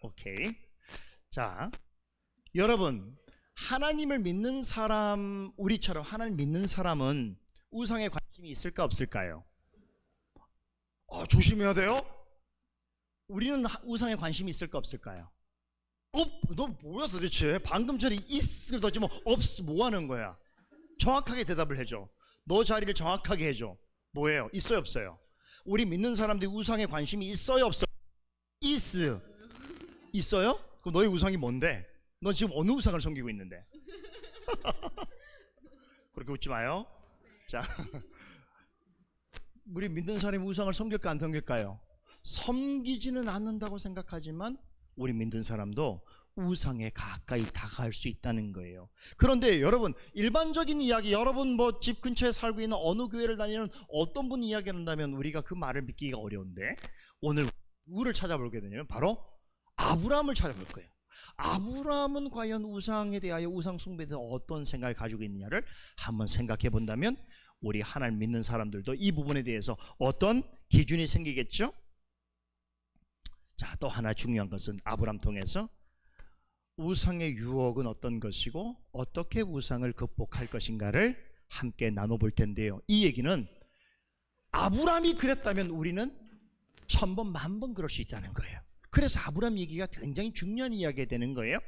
오케이. 자, 여러분, 하나님을 믿는 사람, 우리처럼 하나님 믿는 사람은 우상에 관심이 있을까 없을까요? 조심해야 돼요. 우리는 우상에 관심이 있을까 없을까요? 너 뭐야 도대체? 방금 전에 있을 더 지금 없 뭐 하는 거야? 정확하게 대답을 해줘. 너 자리를 정확하게 해줘. 뭐예요? 있어요 없어요? 우리 믿는 사람들이 우상에 관심이 있어요 없어요? 있어요? 그럼 너의 우상이 뭔데? 너 지금 어느 우상을 섬기고 있는데? 그렇게 웃지 마요. 자, 우리 믿는 사람이 우상을 섬길까 안 섬길까요? 섬기지는 않는다고 생각하지만 우리 믿는 사람도 우상에 가까이 다가갈 수 있다는 거예요. 그런데 여러분, 일반적인 이야기, 여러분 뭐 집 근처에 살고 있는 어느 교회를 다니는 어떤 분 이야기를 한다면 우리가 그 말을 믿기가 어려운데, 오늘 누구를 찾아볼게 되냐면 바로 아브라함을 찾아볼 거예요. 아브라함은 과연 우상에 대하여, 우상 숭배에 대해서 어떤 생각을 가지고 있느냐를 한번 생각해 본다면 우리 하나님 믿는 사람들도 이 부분에 대해서 어떤 기준이 생기겠죠? 자, 또 하나 중요한 것은 아브라함 통해서 우상의 유혹은 어떤 것이고 어떻게 우상을 극복할 것인가를 함께 나눠볼 텐데요, 이 얘기는 아브라함이 그랬다면 우리는 1000번 만번 그럴 수 있다는 거예요. 그래서 아브라함 얘기가 굉장히 중요한 이야기가 되는 거예요.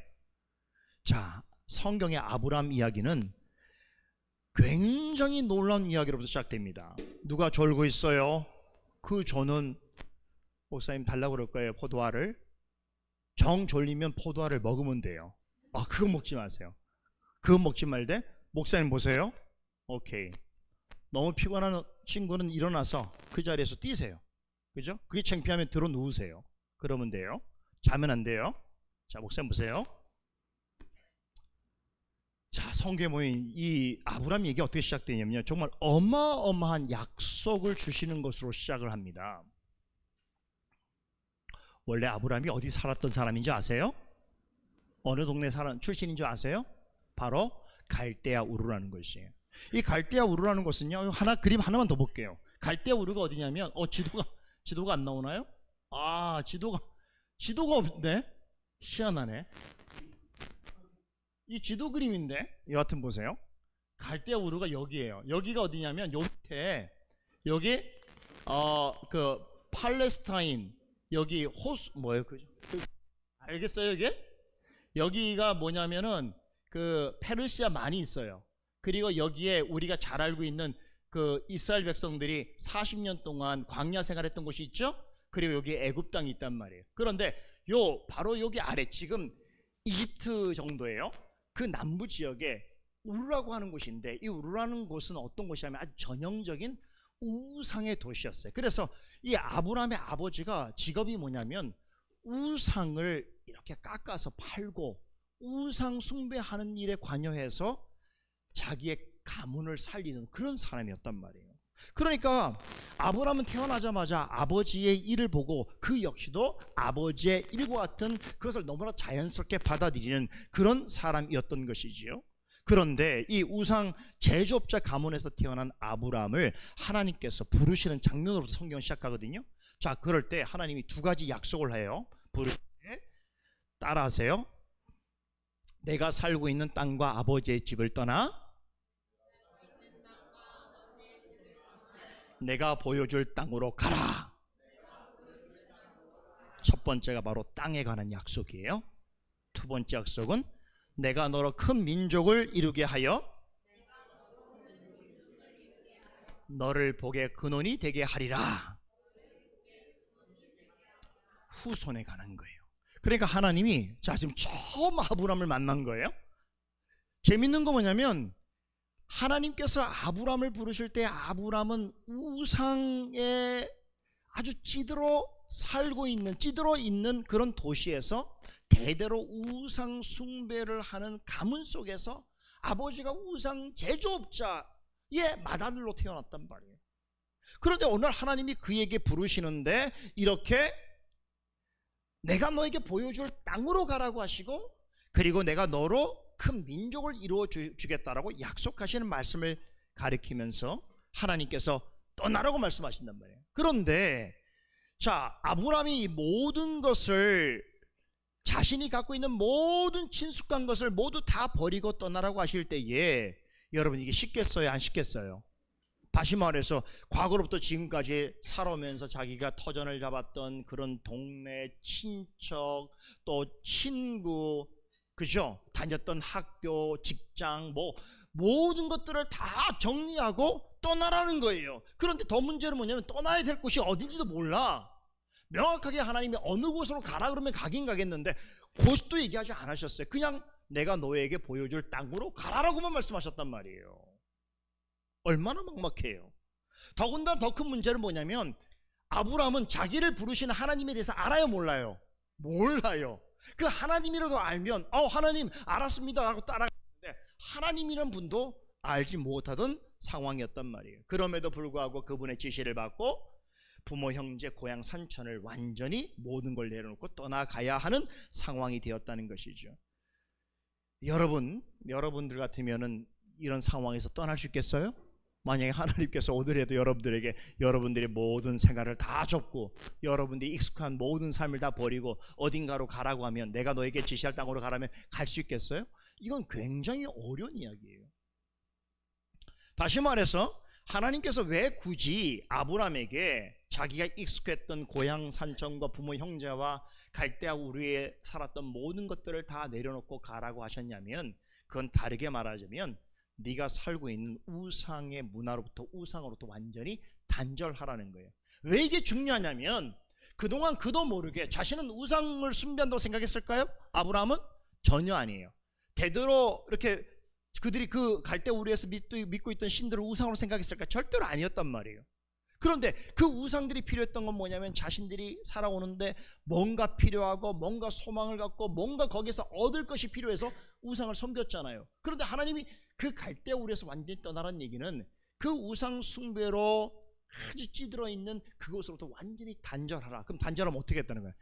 자, 성경의 아브라함 이야기는 굉장히 놀라운 이야기로부터 시작됩니다. 누가 졸고 있어요? 그 조는 목사님 달라고 그럴 거예요. 포도알을. 정 졸리면 포도알을 먹으면 돼요. 그거 먹지 마세요. 그거 먹지 말되 목사님 보세요. 오케이. 너무 피곤한 친구는 일어나서 그 자리에서 뛰세요. 그죠? 그게 창피하면 들어 누우세요. 그러면 돼요. 자면 안 돼요. 자, 목사님 보세요. 자, 성경에 모인 이 아브라함 얘기 어떻게 시작되냐면요, 정말 어마어마한 약속을 주시는 것으로 시작을 합니다. 원래 아브라함이 어디 살았던 사람인지 아세요? 어느 동네 사람 출신인 줄 아세요? 바로 갈대아 우르라는 것이에요. 이 갈대아 우르라는 것은요, 그림 하나만 더 볼게요. 갈대아 우르가 어디냐면 지도가 안 나오나요? 지도가 없네. 희한하네. 이 지도 그림인데 여하튼 보세요. 갈대아 우르가 여기에요. 여기가 어디냐면 요 밑에 여기 그 팔레스타인 여기 호수 뭐예요? 알겠어요? 여기가 뭐냐면은 그 페르시아 많이 있어요. 그리고 여기에 우리가 잘 알고 있는 그 이스라엘 백성들이 40년 동안 광야 생활했던 곳이 있죠? 그리고 여기 애굽 땅이 있단 말이에요. 그런데 바로 여기 아래 지금 이집트 정도예요. 그 남부 지역에 우르라고 하는 곳인데, 이 우르라는 곳은 어떤 곳이냐면 아주 전형적인 우상의 도시였어요. 그래서 이 아브라함의 아버지가 직업이 뭐냐면 우상을 이렇게 깎아서 팔고 우상 숭배하는 일에 관여해서 자기의 가문을 살리는 그런 사람이었단 말이에요. 그러니까 아브라함은 태어나자마자 아버지의 일을 보고 그 역시도 아버지의 일과 같은 그것을 너무나 자연스럽게 받아들이는 그런 사람이었던 것이지요. 그런데 이 우상 제조업자 가문에서 태어난 아브라함을 하나님께서 부르시는 장면으로부터 성경은 시작하거든요. 자, 그럴 때 하나님이 두 가지 약속을 해요. 부르실 때 따라하세요. 내가 살고 있는 땅과 아버지의 집을 떠나 내가 보여줄 땅으로 가라. 첫 번째가 바로 땅에 관한 약속이에요. 두 번째 약속은 내가 너로 큰 민족을 이루게 하여 너를 복의 근원이 되게 하리라. 후손에 관한 거예요. 그러니까 하나님이 지금 처음 아브라함을 만난 거예요. 재밌는 거 뭐냐면 하나님께서 아브라함을 부르실 때 아브라함은 우상에 아주 찌들어 있는 그런 도시에서 대대로 우상 숭배를 하는 가문 속에서 아버지가 우상 제조업자의 맏아들로 태어났단 말이에요. 그런데 오늘 하나님이 그에게 부르시는데 이렇게 내가 너에게 보여줄 땅으로 가라고 하시고, 그리고 내가 너로 큰 민족을 이루어 주겠다라고 약속하시는 말씀을 가리키면서 하나님께서 떠나라고 말씀하신단 말이에요. 그런데 아브라함이 이 모든 것을, 자신이 갖고 있는 모든 친숙한 것을 모두 다 버리고 떠나라고 하실 때에 여러분 이게 쉽겠어요? 안 쉽겠어요? 다시 말해서 과거로부터 지금까지 살아오면서 자기가 터전을 잡았던 그런 동네, 친척, 또 친구, 그죠? 다녔던 학교, 직장, 모든 것들을 다 정리하고 떠나라는 거예요. 그런데 더 문제는 뭐냐면 떠나야 될 곳이 어딘지도 몰라. 명확하게 하나님이 어느 곳으로 가라 그러면 가긴 가겠는데 곳도 얘기하지 않으셨어요. 그냥 내가 너에게 보여줄 땅으로 가라라고만 말씀하셨단 말이에요. 얼마나 막막해요. 더군다나 더 큰 문제는 뭐냐면 아브라함은 자기를 부르시는 하나님에 대해서 알아요, 몰라요? 몰라요. 그 하나님이라도 알면 하나님 알았습니다 하고 따라가는데 하나님이란 분도 알지 못하던 상황이었단 말이에요. 그럼에도 불구하고 그분의 지시를 받고 부모, 형제, 고향, 산천을 완전히 모든 걸 내려놓고 떠나가야 하는 상황이 되었다는 것이죠. 여러분들 같으면은 이런 상황에서 떠날 수 있겠어요? 만약에 하나님께서 오늘에도 여러분들의 모든 생활을 다 접고 여러분들이 익숙한 모든 삶을 다 버리고 어딘가로 가라고 하면, 내가 너에게 지시할 땅으로 가라면 갈 수 있겠어요? 이건 굉장히 어려운 이야기예요. 다시 말해서 하나님께서 왜 굳이 아브라함에게 자기가 익숙했던 고향 산천과 부모 형제와 갈대아 우르에 살았던 모든 것들을 다 내려놓고 가라고 하셨냐면, 그건 다르게 말하자면 네가 살고 있는 우상의 문화로부터 우상으로부터 완전히 단절하라는 거예요. 왜 이게 중요하냐면 그동안 그도 모르게 자신은 우상을 숭배한다고 생각했을까요? 아브라함은 전혀 아니에요. 대대로 이렇게 그들이 그 갈대 우르에서 믿고 있던 신들을 우상으로 생각했을까? 절대로 아니었단 말이에요. 그런데 그 우상들이 필요했던 건 뭐냐면 자신들이 살아오는데 뭔가 필요하고 뭔가 소망을 갖고 뭔가 거기서 얻을 것이 필요해서 우상을 섬겼잖아요. 그런데 하나님이 그 갈대 우르에서 완전히 떠나라는 얘기는 그 우상 숭배로 아주 찌들어 있는 그곳으로부터 완전히 단절하라. 그럼 단절하면 어떻게 했다는 거야?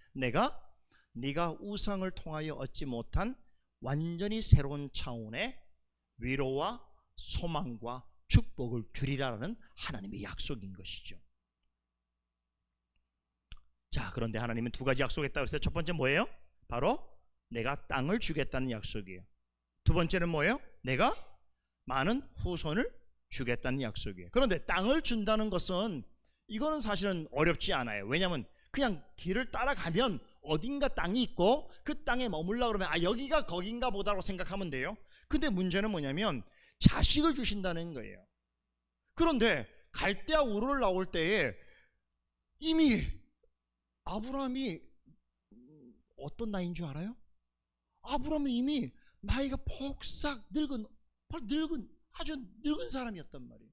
네가 우상을 통하여 얻지 못한 완전히 새로운 차원의 위로와 소망과 축복을 주리라는 하나님의 약속인 것이죠. 자, 그런데 하나님은 두 가지 약속했다고 했어요. 첫 번째 뭐예요? 바로 내가 땅을 주겠다는 약속이에요. 두 번째는 뭐예요? 내가 많은 후손을 주겠다는 약속이에요. 그런데 땅을 준다는 것은 이거는 사실은 어렵지 않아요. 왜냐하면 그냥 길을 따라가면 어딘가 땅이 있고 그 땅에 머물라 그러면 여기가 거긴가 보다라고 생각하면 돼요. 근데 문제는 뭐냐면 자식을 주신다는 거예요. 그런데 갈대아 우르를 나올 때에 이미 아브라함이 어떤 나이인 줄 알아요? 아브라함은 이미 나이가 폭삭 늙은 아주 늙은 사람이었단 말이에요.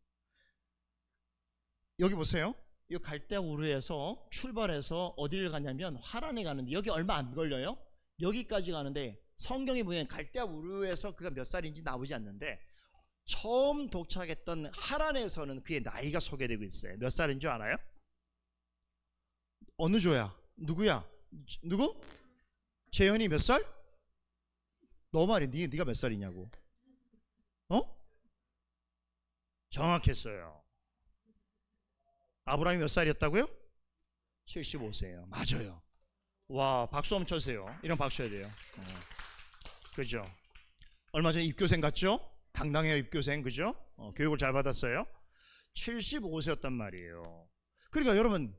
여기 보세요. 이 갈대아 우르에서 출발해서 어디를 가냐면 하란에 가는데 여기 얼마 안 걸려요. 여기까지 가는데 성경에 보면 갈대아 우르에서 그가 몇 살인지 나오지 않는데 처음 도착했던 하란에서는 그의 나이가 소개되고 있어요. 몇 살인 줄 알아요? 어느 조야? 누구야? 누구? 재현이 몇 살? 너 말이 네가 몇 살이냐고. 정확했어요. 아브라함이 몇 살이었다고요? 75세예요. 맞아요. 와, 박수 한번 쳐주세요. 이런 박수 쳐야 돼요. 그죠? 얼마 전에 입교생 갔죠? 당당해요, 입교생. 그죠? 교육을 잘 받았어요. 75세였단 말이에요. 그러니까 여러분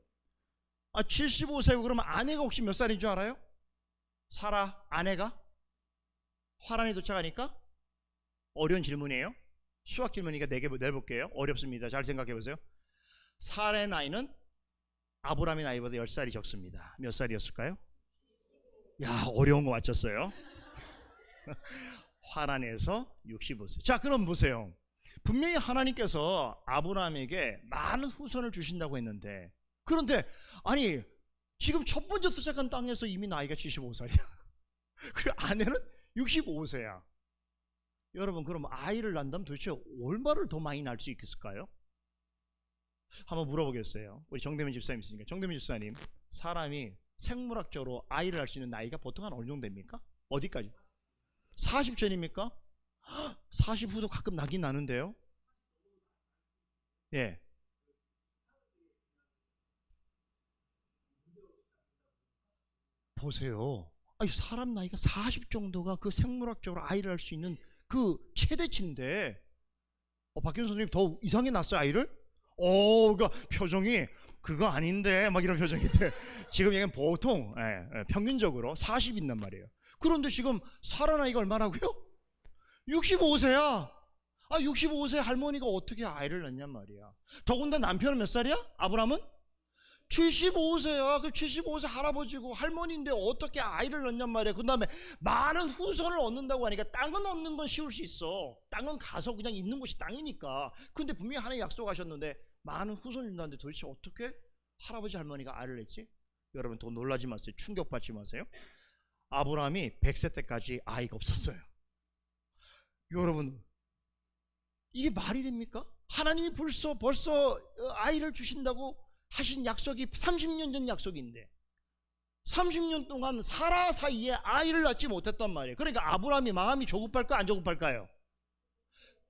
75세고 그러면 아내가 혹시 몇 살인 줄 알아요? 사라 아내가? 화란에 도착하니까? 어려운 질문이에요. 수학 질문이니까 내볼게요. 어렵습니다. 잘 생각해 보세요. 사라의 나이는 아브라함의 나이보다 10살이 적습니다. 몇 살이었을까요? 야, 어려운 거 맞췄어요. 화란에서 65세. 자, 그럼 보세요. 분명히 하나님께서 아브라함에게 많은 후손을 주신다고 했는데 그런데 지금 첫 번째 도착한 땅에서 이미 나이가 75살이야. 그리고 아내는 65세야. 여러분 그럼 아이를 낳는다면 도대체 얼마를 더 많이 낳을 수 있을까요? 한번 물어보겠어요. 우리 정대민 집사님 있으니까. 정대민 집사님, 사람이 생물학적으로 아이를 낳을 수 있는 나이가 보통 한 어느 정도 됩니까? 어디까지? 40 전입니까? 40 후도 가끔 나긴 나는데요. 예. 보세요. 사람 나이가 40 정도가 그 생물학적으로 아이를 할 수 있는 그 최대치인데 박균 선생님 더 이상하게 낳았어요 아이를? 그러니까 표정이 그거 아닌데 막 이런 표정인데 지금 얘는 보통 평균적으로 40 있단 말이에요. 그런데 지금 사라 나이가 얼마라고요? 65세야. 65세 할머니가 어떻게 아이를 낳냔 말이야. 더군다나 남편은 몇 살이야? 아브라함은? 75세야. 그 75세 할아버지고 할머니인데 어떻게 아이를 낳냔 말이야. 그 다음에 많은 후손을 얻는다고 하니까 땅은 얻는 건 쉬울 수 있어. 땅은 가서 그냥 있는 곳이 땅이니까. 근데 분명히 하나님 약속하셨는데 많은 후손을 준다는데 도대체 어떻게 할아버지 할머니가 아이를 낳지? 여러분 더 놀라지 마세요. 충격받지 마세요. 아브라함이 100세 때까지 아이가 없었어요. 여러분 이게 말이 됩니까? 하나님이 벌써 아이를 주신다고 하신 약속이 30년 전 약속인데 30년 동안 사라 사이에 아이를 낳지 못했단 말이에요. 그러니까 아브라함이 마음이 조급할까 안 조급할까요?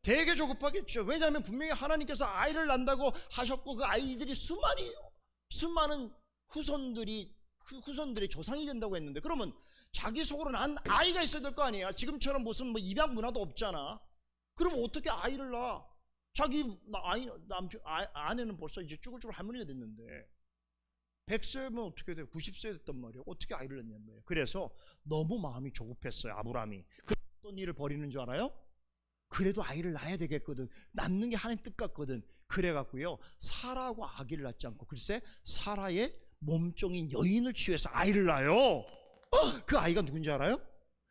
되게 조급하겠죠. 왜냐하면 분명히 하나님께서 아이를 낳는다고 하셨고 그 아이들이 수많은 후손들이 조상이 된다고 했는데 그러면 자기 속으로 난 아이가 있어야 될 거 아니야. 지금처럼 무슨 입양 문화도 없잖아. 그럼 어떻게 아이를 낳아? 자기 아내는 벌써 이제 쭈글쭈글 할머니가 됐는데 100세면 어떻게 돼? 90세 됐단 말이에요. 어떻게 아이를 낳냔 말이에요. 그래서 너무 마음이 조급했어요. 아브라함이. 어떤 일을 벌이는 줄 알아요? 그래도 아이를 낳아야 되겠거든. 낳는 게 하나님 뜻 같거든. 그래갖고요, 사라하고 아기를 낳지 않고 글쎄 사라의 몸종인 여인을 취해서 아이를 낳아요. 그 아이가 누군지 알아요?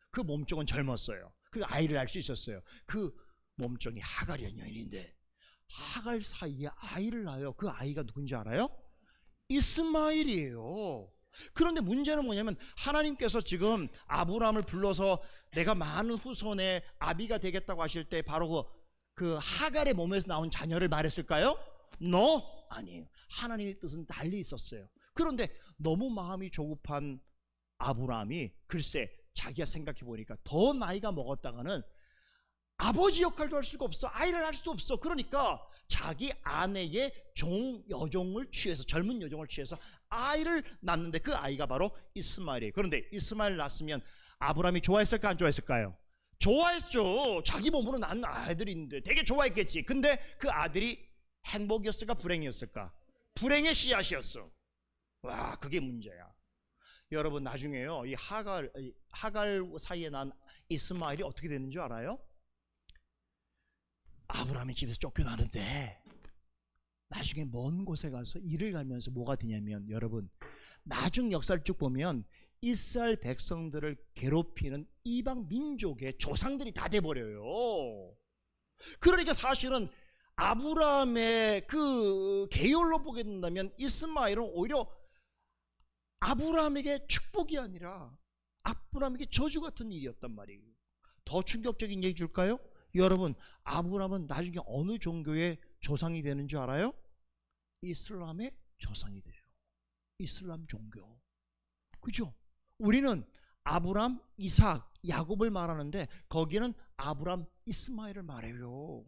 그 몸종은 젊었어요. 그 아이를 낳을 수 있었어요. 그 몸종이 하갈이라는 여인인데 하갈 사이에 아이를 낳아요. 그 아이가 누군지 알아요? 이스마엘이에요. 그런데 문제는 뭐냐면 하나님께서 지금 아브라함을 불러서 내가 많은 후손의 아비가 되겠다고 하실 때 바로 그 하갈의 몸에서 나온 자녀를 말했을까요? No, 아니에요. 하나님의 뜻은 달리 있었어요. 그런데 너무 마음이 조급한 아브라함이 글쎄 자기가 생각해 보니까 더 나이가 먹었다가는 아버지 역할도 할 수가 없어. 아이를 할 수도 없어. 그러니까 자기 아내의 여종을 취해서, 젊은 여종을 취해서 아이를 낳는데 그 아이가 바로 이스마엘이에요. 그런데 이스마엘 낳았으면 아브라함이 좋아했을까 안 좋아했을까요? 좋아했죠. 자기 몸으로 낳은 아이들이 있는데 되게 좋아했겠지. 근데 그 아들이 행복이었을까 불행이었을까? 불행의 씨앗이었어. 와, 그게 문제야. 여러분 나중에요, 이 하갈 사이에 난 이스마엘이 어떻게 되는 줄 알아요? 아브라함의 집에서 쫓겨나는데 나중에 먼 곳에 가서 일을 가면서 뭐가 되냐면, 여러분 나중 역사를 쭉 보면 이스라엘 백성들을 괴롭히는 이방 민족의 조상들이 다 돼버려요. 그러니까 사실은 아브라함의 그 계율로 보게 된다면 이스마엘은 오히려 아브라함에게 축복이 아니라 아브라함에게 저주 같은 일이었단 말이에요. 더 충격적인 얘기 줄까요? 여러분 아브라함은 나중에 어느 종교의 조상이 되는 줄 알아요? 이슬람의 조상이 돼요. 이슬람 종교. 그죠? 우리는 아브람, 이삭, 야곱을 말하는데 거기는 아브람, 이스마엘을 말해요.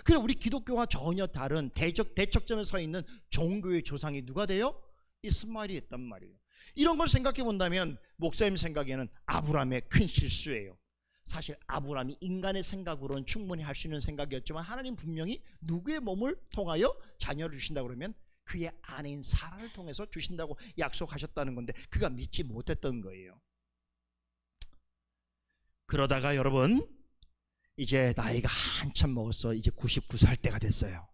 그래 우리 기독교와 전혀 다른 대척점에 서 있는 종교의 조상이 누가 돼요? 이스마엘이 있단 말이에요. 이런 걸 생각해 본다면 목사님 생각에는 아브람의 큰 실수예요. 사실 아브람이 인간의 생각으로는 충분히 할 수 있는 생각이었지만 하나님 분명히 누구의 몸을 통하여 자녀를 주신다고 그러면 그의 아내인 사라를 통해서 주신다고 약속하셨다는 건데 그가 믿지 못했던 거예요. 그러다가 여러분 이제 나이가 한참 먹었어. 이제 99살 때가 됐어요.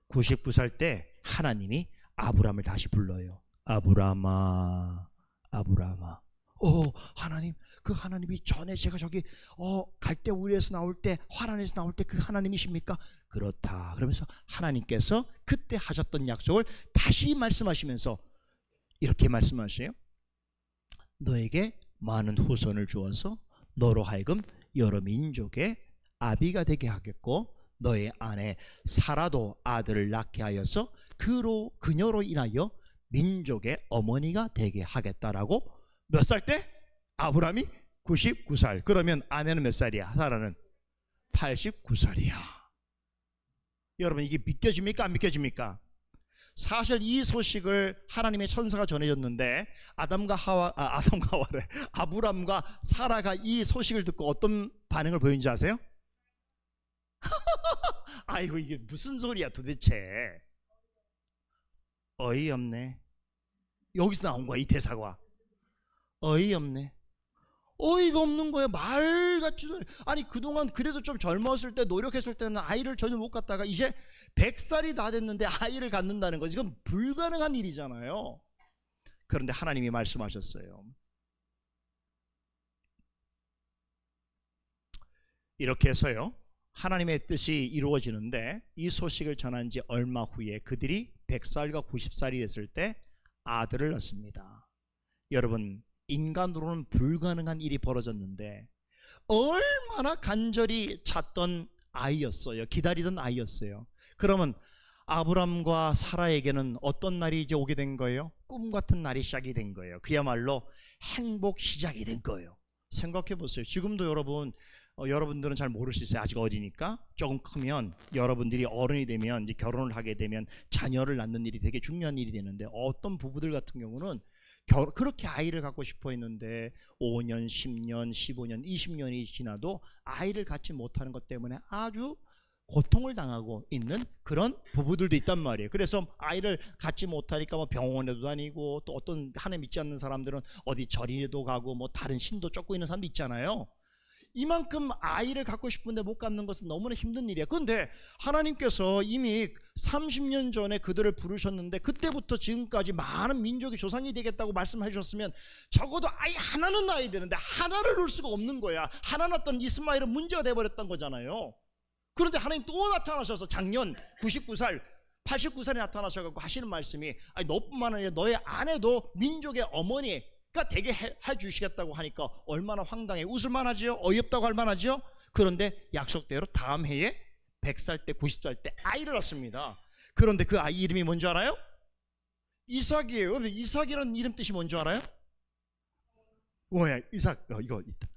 99살 때 하나님이 아브람을 다시 불러요. 아브라마, 아브라마. 하나님, 그 하나님이 전에 제가 저기 갈대우리에서 나올 때, 화란에서 나올 때 그 하나님이십니까? 그렇다. 그러면서 하나님께서 그때 하셨던 약속을 다시 말씀하시면서 이렇게 말씀하세요. 너에게 많은 후손을 주어서 너로 하여금 여러 민족의 아비가 되게 하겠고 너의 아내 사라도 아들을 낳게 하여서 그녀로 인하여 민족의 어머니가 되게 하겠다라고 몇 살 때? 아브라함이 99살. 그러면 아내는 몇 살이야? 사라는 89살이야. 여러분 이게 믿겨집니까? 안 믿겨집니까? 사실 이 소식을 하나님의 천사가 전해줬는데 아브람과 사라가 이 소식을 듣고 어떤 반응을 보였는지 아세요? 아이고 이게 무슨 소리야 도대체. 어이없네. 여기서 나온 거야 이 대사가. 어이없네. 어이가 없는 거야. 말같지도 않아. 아니 그동안 그래도 좀 젊었을 때 노력했을 때는 아이를 전혀 못 갖다가 이제 100살이 다 됐는데 아이를 갖는다는 거 이건 불가능한 일이잖아요. 그런데 하나님이 말씀하셨어요. 이렇게 해서요 하나님의 뜻이 이루어지는데 이 소식을 전한 지 얼마 후에 그들이 100살과 90살이 됐을 때 아들을 낳습니다. 여러분 인간으로는 불가능한 일이 벌어졌는데 얼마나 간절히 찾던 아이였어요. 기다리던 아이였어요. 그러면 아브람과 사라에게는 어떤 날이 이제 오게 된 거예요? 꿈 같은 날이 시작이 된 거예요. 그야말로 행복 시작이 된 거예요. 생각해 보세요. 지금도 여러분들은 잘 모를 수 있어요. 아직 어리니까. 조금 크면 여러분들이 어른이 되면 이제 결혼을 하게 되면 자녀를 낳는 일이 되게 중요한 일이 되는데 어떤 부부들 같은 경우는 그렇게 아이를 갖고 싶어 했는데 5년, 10년, 15년, 20년이 지나도 아이를 갖지 못하는 것 때문에 아주 고통을 당하고 있는 그런 부부들도 있단 말이에요. 그래서 아이를 갖지 못하니까 뭐 병원에도 다니고 또 어떤 하나님 믿지 않는 사람들은 어디 절이도 가고 뭐 다른 신도 쫓고 있는 사람도 있잖아요. 이만큼 아이를 갖고 싶은데 못 갖는 것은 너무나 힘든 일이야. 그런데 하나님께서 이미 30년 전에 그들을 부르셨는데 그때부터 지금까지 많은 민족의 조상이 되겠다고 말씀해 주셨으면 적어도 아이 하나는 낳아야 되는데 하나를 낳을 수가 없는 거야. 하나 낳았던 이스마엘은 문제가 돼버렸던 거잖아요. 그런데 하나님 또 나타나셔서 작년 99살 89살에 나타나셔서 하시는 말씀이 아니, 너뿐만 아니라 너의 아내도 민족의 어머니가 되게 해주시겠다고 하니까 얼마나 황당해. 웃을만 하지요? 어이없다고 할 만하지요? 그런데 약속대로 다음 해에 100살 때 90살 때 아이를 낳습니다. 그런데 그 아이 이름이 뭔지 알아요? 이삭이에요. 이삭이라는 이름 뜻이 뭔지 알아요? 뭐야 이삭 이거 있다.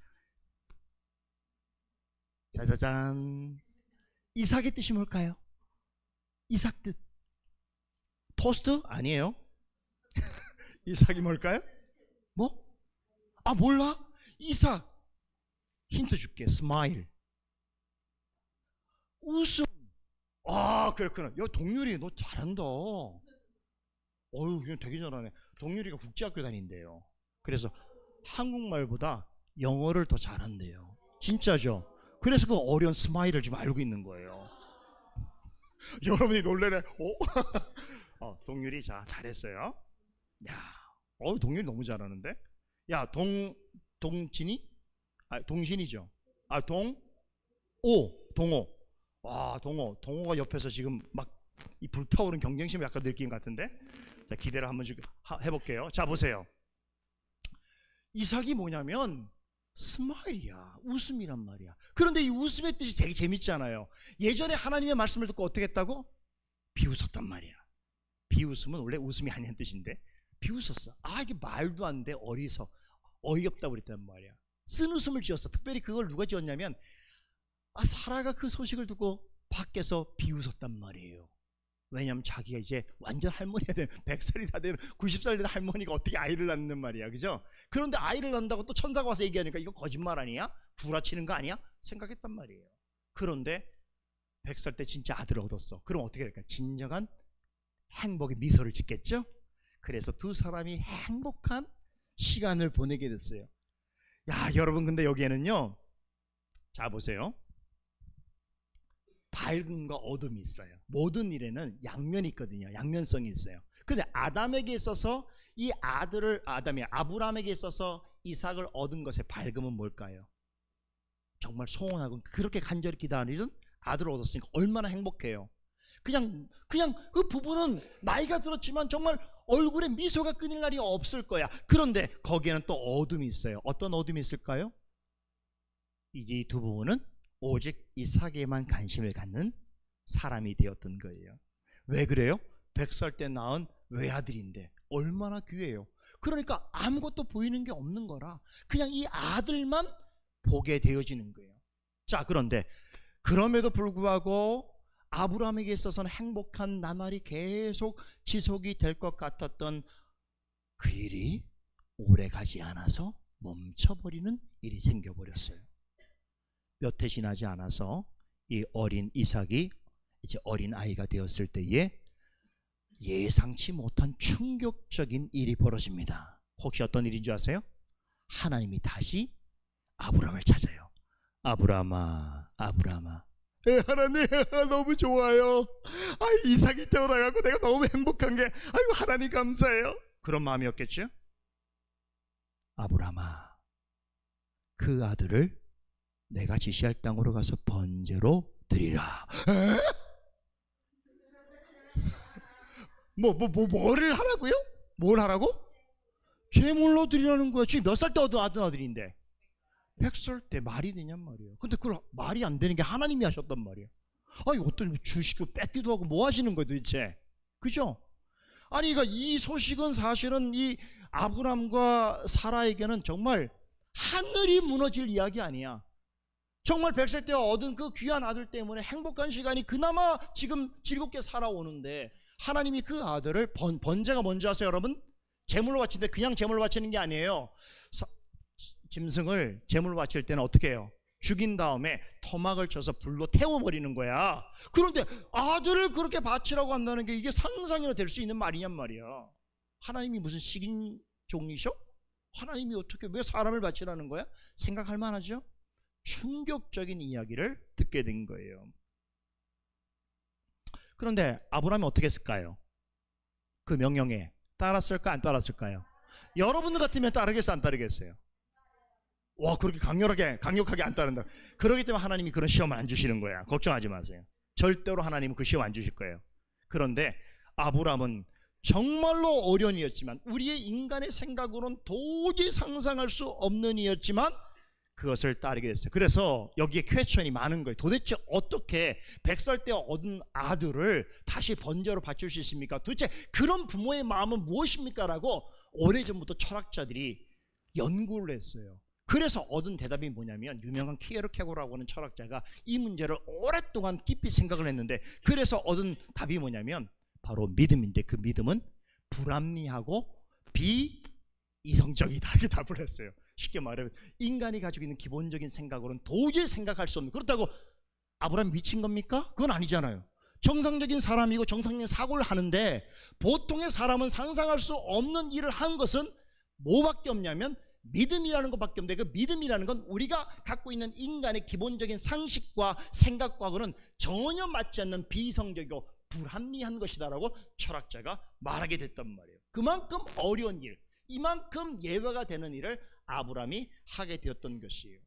짜자잔. 이삭의 뜻이 뭘까요? 이삭 뜻. 토스트? 아니에요. 이삭이 뭘까요? 뭐? 아 몰라? 이삭. 힌트 줄게. 스마일. 웃음. 아 그렇구나. 야 동률이 너 잘한다. 어휴 그냥 되게 잘하네. 동률이가 국제학교 다닌대요. 그래서 한국말보다 영어를 더 잘한대요. 진짜죠? 그래서 그 어려운 스마일을 지금 알고 있는 거예요. 여러분이 놀래네. 동률이 자 잘했어요. 야, 동률이 너무 잘하는데. 야, 동진이? 아, 동신이죠. 아, 동오. 와, 동호가 옆에서 지금 막 이 불타오른 경쟁심을 약간 느낀 것 같은데. 자, 기대를 한번 해볼게요. 자, 보세요. 이삭이 뭐냐면 스마일이야. 웃음이란 말이야. 그런데 이 웃음의 뜻이 되게 재밌잖아요. 예전에 하나님의 말씀을 듣고 어떻게 했다고? 비웃었단 말이야. 비웃음은 원래 웃음이 아니란 뜻인데 비웃었어. 아 이게 말도 안 돼. 어이없다고 그랬단 말이야. 쓴 웃음을 지었어. 특별히 그걸 누가 지었냐면 사라가 그 소식을 듣고 밖에서 비웃었단 말이에요. 왜냐하면 자기가 이제 완전 할머니가 된 100살이 다 되는 90살 된 할머니가 어떻게 아이를 낳는 말이야. 그죠? 그런데 아이를 낳는다고 또 천사가 와서 얘기하니까 이거 거짓말 아니야? 구라치는 거 아니야? 생각했단 말이에요. 그런데 100살 때 진짜 아들을 얻었어. 그럼 어떻게 될까? 진정한 행복의 미소를 짓겠죠? 그래서 두 사람이 행복한 시간을 보내게 됐어요. 야 여러분 근데 여기에는요 자 보세요. 밝음과 어둠이 있어요. 모든 일에는 양면이 있거든요. 양면성이 있어요. 근데 아담에게 있어서 이 아들을 아브라함에게 있어서 이삭을 얻은 것의 밝음은 뭘까요? 정말 소원하고 그렇게 간절히 기다리는 아들을 얻었으니까 얼마나 행복해요. 그냥 그 부부는 나이가 들었지만 정말 얼굴에 미소가 끊일 날이 없을 거야. 그런데 거기에는 또 어둠이 있어요. 어떤 어둠이 있을까요? 이제 이 두 부부는 오직 이삭에만 관심을 갖는 사람이 되었던 거예요. 왜 그래요? 100살 때 낳은 외아들인데 얼마나 귀해요. 그러니까 아무것도 보이는 게 없는 거라 그냥 이 아들만 보게 되어지는 거예요. 자 그런데 그럼에도 불구하고 아브라함에게 있어서는 행복한 나날이 계속 지속이 될 것 같았던 그 일이 오래 가지 않아서 멈춰버리는 일이 생겨버렸어요. 몇 해 지나지 않아서 이 어린 이삭이 이제 어린 아이가 되었을 때에 예상치 못한 충격적인 일이 벌어집니다. 혹시 어떤 일인 줄 아세요? 하나님이 다시 아브라함을 찾아요. 아브라함아 하나님 너무 좋아요. 이삭이 태어나갖고 내가 너무 행복한 게 아이고 하나님 감사해요. 그런 마음이었겠죠? 아브라함아 그 아들을 내가 지시할 땅으로 가서 번제로 드리라. 뭐를 하라고요? 뭘 하라고? 제물로 드리라는 거야. 지금 몇 살 때 얻은 아들인데 100살 때 말이 되냔 말이에요. 근데 그걸 말이 안 되는 게 하나님이 하셨단 말이에요. 아니 어떤 주시고 뺏기도 하고 뭐 하시는 거예요 도대체? 그죠? 아니 그러니까 이 소식은 사실은 이 아브람과 사라에게는 정말 하늘이 무너질 이야기 아니야. 정말 100살 때 얻은 그 귀한 아들 때문에 행복한 시간이 그나마 지금 즐겁게 살아오는데 하나님이 그 아들을 번제가 뭔지 아세요 여러분? 제물로 바치는데 그냥 제물로 바치는 게 아니에요. 짐승을 제물로 바칠 때는 어떻게 해요? 죽인 다음에 토막을 쳐서 불로 태워버리는 거야. 그런데 아들을 그렇게 바치라고 한다는 게 이게 상상이나 될 수 있는 말이냔 말이야. 하나님이 무슨 식인종이셔? 하나님이 어떻게 왜 사람을 바치라는 거야? 생각할 만하죠? 충격적인 이야기를 듣게 된 거예요. 그런데 아브라함이 어떻게 했을까요? 그 명령에 따랐을까 안 따랐을까요? 여러분들 같으면 따르겠어요 안 따르겠어요? 와, 그렇게 강력하게 안 따른다. 그렇기 때문에 하나님이 그런 시험을 안 주시는 거야. 걱정하지 마세요. 절대로 하나님은 그 시험 안 주실 거예요. 그런데 아브라함은 정말로 어려운 일이었지만, 우리의 인간의 생각으로는 도저히 상상할 수 없는 일이었지만 그것을 따르게 됐어요. 그래서 여기에 퀘스천이 많은 거예요. 도대체 어떻게 100살 때 얻은 아들을 다시 번제로 바칠 수 있습니까? 도대체 그런 부모의 마음은 무엇입니까? 라고 오래전부터 철학자들이 연구를 했어요. 그래서 얻은 대답이 뭐냐면, 유명한 키에르케고라고 하는 철학자가 이 문제를 오랫동안 깊이 생각을 했는데, 그래서 얻은 답이 뭐냐면 바로 믿음인데, 그 믿음은 불합리하고 비이성적이다, 이렇게 답을 했어요. 쉽게 말하면 인간이 가지고 있는 기본적인 생각으로는 도저히 생각할 수 없는, 그렇다고 아브라함이 미친 겁니까? 그건 아니잖아요. 정상적인 사람이고 정상적인 사고를 하는데, 보통의 사람은 상상할 수 없는 일을 한 것은 뭐밖에 없냐면 믿음이라는 것밖에 없는데, 그 믿음이라는 건 우리가 갖고 있는 인간의 기본적인 상식과 생각과는 전혀 맞지 않는 비이성적이고 불합리한 것이다라고 철학자가 말하게 됐단 말이에요. 그만큼 어려운 일, 이만큼 예외가 되는 일을 아브라함이 하게 되었던 것이에요.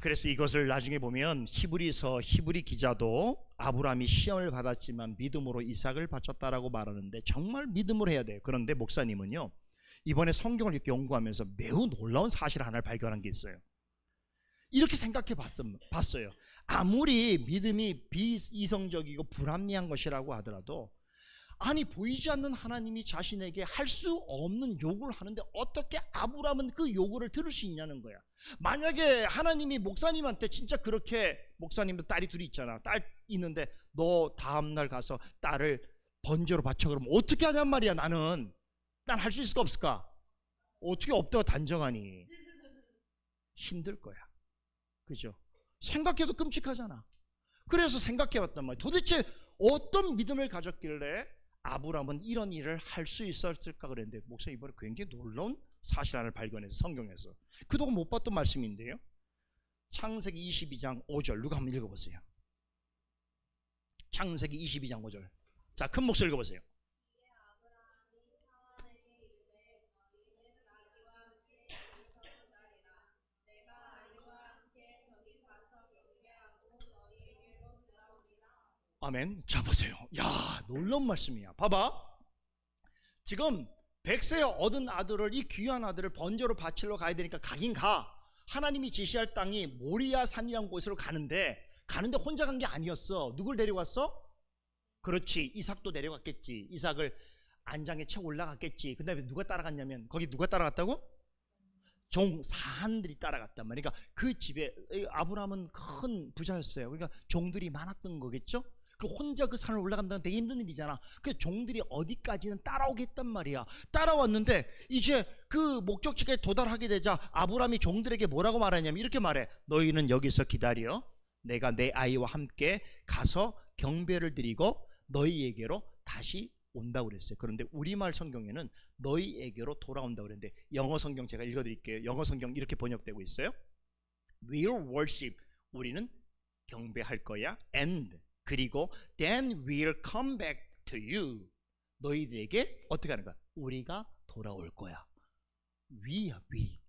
그래서 이것을 나중에 보면 히브리 기자도 아브라함이 시험을 받았지만 믿음으로 이삭을 바쳤다라고 말하는데, 정말 믿음으로 해야 돼요. 그런데 목사님은요, 이번에 성경을 이렇게 연구하면서 매우 놀라운 사실 하나를 발견한 게 있어요. 이렇게 생각해 봤어요. 아무리 믿음이 비이성적이고 불합리한 것이라고 하더라도, 아니 보이지 않는 하나님이 자신에게 할 수 없는 요구를 하는데 어떻게 아브라함은 그 요구를 들을 수 있냐는 거야. 만약에 하나님이 목사님한테 진짜 그렇게, 목사님도 딸이 둘이 있잖아, 딸 있는데 너 다음날 가서 딸을 번제로 바쳐, 그러면 어떻게 하냔 말이야. 난 할 수 있을까 없을까? 어떻게 없다고 단정하니? 힘들 거야. 그죠? 생각해도 끔찍하잖아. 그래서 생각해 봤단 말이야. 도대체 어떤 믿음을 가졌길래 아브라함은 이런 일을 할 수 있었을까 그랬는데, 목사님 이번에 굉장히 놀라운 사실 하나를 발견해서, 성경에서 그동안 못 봤던 말씀인데요, 창세기 22장 5절 누가 한번 읽어보세요. 창세기 22장 5절. 자, 큰 목소리 읽어보세요. 아멘. 자, 보세요. 놀라운 말씀이야. 봐봐. 지금 100세 얻은 아들을, 이 귀한 아들을 번제로 바치러 가야 되니까 가긴 가. 하나님이 지시할 땅이 모리아 산이라는 곳으로 가는데 혼자 간 게 아니었어. 누굴 데려갔어? 그렇지, 이삭도 데려갔겠지. 이삭을 안장에 채워 올라갔겠지. 그 다음에 누가 따라갔냐면, 거기 누가 따라갔다고? 사한들이 따라갔단 말이야. 그러니까 그 집에, 아브라함은 큰 부자였어요. 그러니까 종들이 많았던 거겠죠. 그 혼자 그 산을 올라간다는 되게 힘든 일이잖아. 그 종들이 어디까지는 따라오겠단 말이야. 따라왔는데 이제 그 목적지에 도달하게 되자 아브라함이 종들에게 뭐라고 말하냐면 이렇게 말해. 너희는 여기서 기다려. 내가 내 아이와 함께 가서 경배를 드리고 너희에게로 다시 온다고 그랬어요. 그런데 우리말 성경에는 너희에게로 돌아온다고 그랬는데, 영어 성경 제가 읽어드릴게요. 영어 성경 이렇게 번역되고 있어요. We'll worship, 우리는 경배할 거야. And, 그리고 then we'll come back to you, 너희들에게 어떻게 하는 거야? 우리가 돌아올 거야. 위야, 위.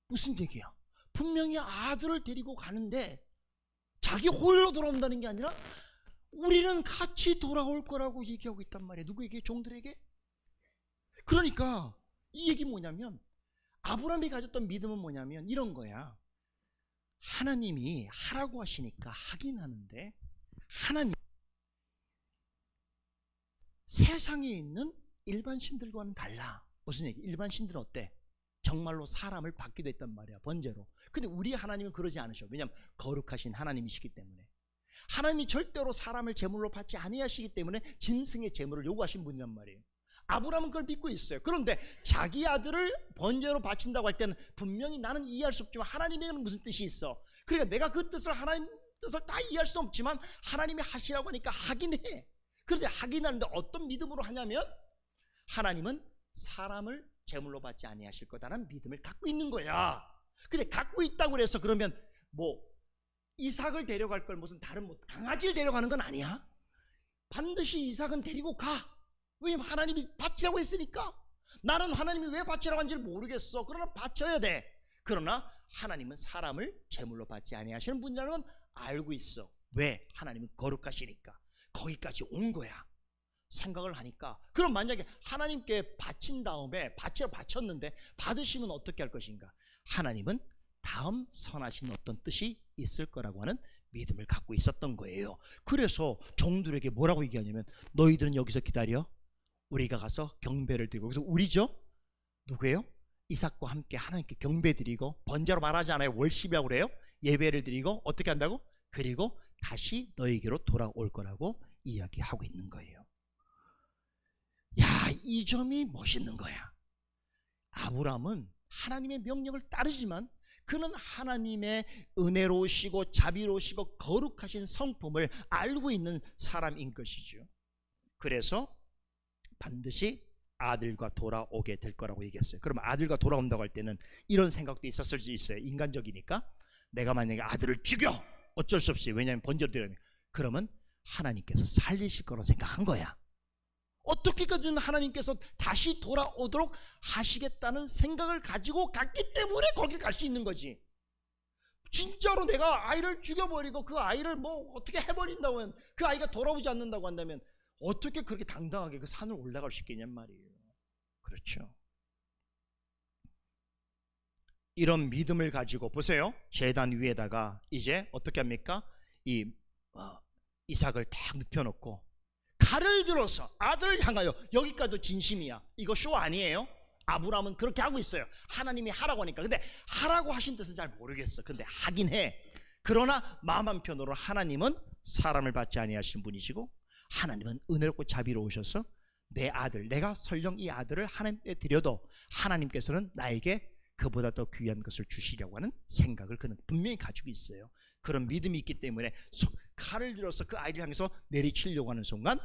무슨 얘기야? 분명히 아들을 데리고 가는데 자기 홀로 돌아온다는 게 아니라 우리는 같이 돌아올 거라고 얘기하고 있단 말이에요. 누구에게? 종들에게? 그러니까 이 얘기 뭐냐면, 아브라함이 가졌던 믿음은 뭐냐면 이런 거야. 하나님이 하라고 하시니까 하긴 하는데, 하나님, 세상에 있는 일반 신들과는 달라. 무슨 얘기? 일반 신들은 어때? 정말로 사람을 받기도 했단 말이야, 번제로. 근데 우리 하나님은 그러지 않으셔. 왜냐하면 거룩하신 하나님이시기 때문에. 하나님이 절대로 사람을 제물로 받지 아니하시기 때문에 짐승의 제물을 요구하신 분이란 말이에요. 아브라함은 그걸 믿고 있어요. 그런데 자기 아들을 번제로 바친다고 할 때는 분명히 나는 이해할 수 없지만 하나님에게는 무슨 뜻이 있어. 그러니까 내가 그 뜻을, 하나님 뜻을 다 이해할 수 없지만 하나님이 하시라고 하니까 하긴 해. 그런데 하긴 하는데 어떤 믿음으로 하냐면, 하나님은 사람을 제물로 받지 아니하실 거다라는 믿음을 갖고 있는 거야. 근데 갖고 있다고 그래서 그러면 뭐 이삭을 데려갈 걸 무슨 다른 뭐 강아지를 데려가는 건 아니야. 반드시 이삭은 데리고 가. 왜냐면 하나님이 바치라고 했으니까. 나는 하나님이 왜 바치라고 한지를 모르겠어. 그러나 바쳐야 돼. 그러나 하나님은 사람을 제물로 받지 아니하시는 분이라는 건 알고 있어. 왜? 하나님은 거룩하시니까. 거기까지 온 거야. 생각을 하니까. 그럼 만약에 하나님께 바친 다음에 바쳤는데 받으시면 어떻게 할 것인가? 하나님은 다음 선하신 어떤 뜻이 있을 거라고 하는 믿음을 갖고 있었던 거예요. 그래서 종들에게 뭐라고 얘기하냐면 너희들은 여기서 기다려. 우리가 가서 경배를 드리고. 그래서 우리죠? 누구예요? 이삭과 함께 하나님께 경배 드리고, 번제로 말하지 않아요. 월십이라고 그래요. 예배를 드리고 어떻게 한다고? 그리고 다시 너에게로 돌아올 거라고 이야기하고 있는 거예요. 야, 이 점이 멋있는 거야. 아브라함은 하나님의 명령을 따르지만 그는 하나님의 은혜로우시고 자비로우시고 거룩하신 성품을 알고 있는 사람인 것이죠. 그래서 반드시 아들과 돌아오게 될 거라고 얘기했어요. 그러면 아들과 돌아온다고 할 때는 이런 생각도 있었을 수 있어요. 인간적이니까 내가 만약에 아들을 죽여, 어쩔 수 없이, 왜냐하면 번제로 드려야 돼. 그러면 하나님께서 살리실 거라고 생각한 거야. 어떻게까지는 하나님께서 다시 돌아오도록 하시겠다는 생각을 가지고 갔기 때문에 거길 갈 수 있는 거지. 진짜로 내가 아이를 죽여버리고 그 아이를 뭐 어떻게 해버린다고 하면, 그 아이가 돌아오지 않는다고 한다면 어떻게 그렇게 당당하게 그 산을 올라갈 수 있겠냔 말이에요. 그렇죠. 이런 믿음을 가지고 보세요. 제단 위에다가 이제 어떻게 합니까? 이삭을 딱 눕혀놓고 칼을 들어서 아들을 향하여, 여기까지도 진심이야. 이거 쇼 아니에요. 아브라함은 그렇게 하고 있어요. 하나님이 하라고 하니까. 근데 하라고 하신 뜻은 잘 모르겠어. 근데 하긴 해. 그러나 마음 한편으로 하나님은 사람을 받지 아니하신 분이시고 하나님은 은혜롭고 자비로우셔서 내 아들, 내가 설령 이 아들을 하나님께 드려도 하나님께서는 나에게 그보다 더 귀한 것을 주시려고 하는 생각을 그는 분명히 가지고 있어요. 그런 믿음이 있기 때문에 칼을 들어서 그 아이를 향해서 내리치려고 하는 순간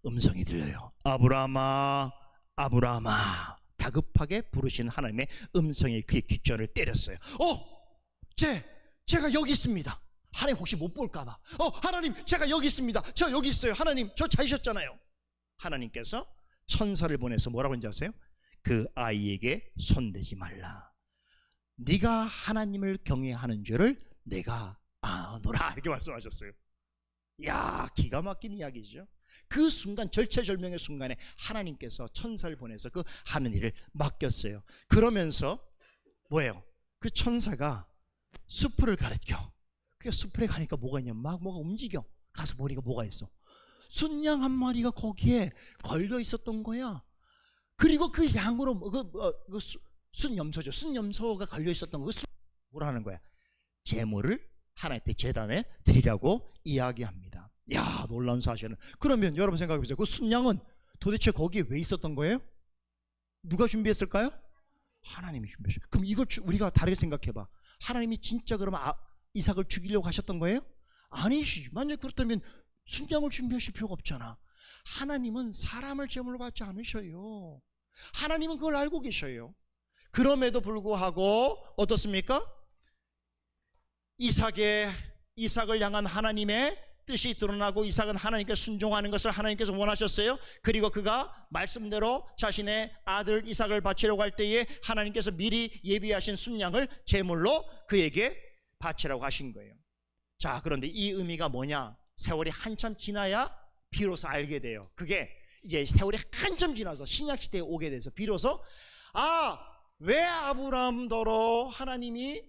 음성이 들려요. 아브라함아, 아브라함아. 다급하게 부르신 하나님의 음성이 그의 귓전을 때렸어요. 제가 여기 있습니다. 하나님 혹시 못 볼까봐. 하나님 제가 여기 있습니다. 저 여기 있어요. 하나님 저 찾으셨잖아요. 하나님께서 천사를 보내서 뭐라고 했는지 아세요? 그 아이에게 손대지 말라. 네가 하나님을 경외하는 줄을 내가 아노라. 이렇게 말씀하셨어요. 이야, 기가 막힌 이야기죠. 그 순간, 절체절명의 순간에 하나님께서 천사를 보내서 그 하는 일을 맡겼어요. 그러면서 뭐예요? 그 천사가 숲을 가르쳐. 그 숲에 가니까 뭐가 있냐? 막 뭐가 움직여. 가서 보니까 뭐가 있어? 순양 한 마리가 거기에 걸려 있었던 거야. 그리고 그 양으로 순염소죠. 순염소가 걸려 있었던 거. 뭐라는 거야? 제물을 하나님께 제단에 드리라고 이야기합니다. 야, 놀라운 사실은. 그러면 여러분 생각해 보세요. 그 순양은 도대체 거기에 왜 있었던 거예요? 누가 준비했을까요? 하나님이 준비했어요. 그럼 이걸 우리가 다르게 생각해 봐. 하나님이 진짜 그러면 이삭을 죽이려고 하셨던 거예요? 아니시죠. 만약 그렇다면 순양을 준비하실 필요가 없잖아. 하나님은 사람을 제물로 받지 않으셔요. 하나님은 그걸 알고 계셔요. 그럼에도 불구하고 어떻습니까? 이삭을 향한 하나님의 뜻이 드러나고 이삭은 하나님께 순종하는 것을 하나님께서 원하셨어요. 그리고 그가 말씀대로 자신의 아들 이삭을 바치려고 할 때에 하나님께서 미리 예비하신 순양을 제물로 그에게 바치라고 하신 거예요. 자, 그런데 이 의미가 뭐냐? 세월이 한참 지나야 비로소 알게 돼요. 그게 이제 세월이 한참 지나서 신약시대에 오게 돼서 비로소 왜 아브라함더러 하나님이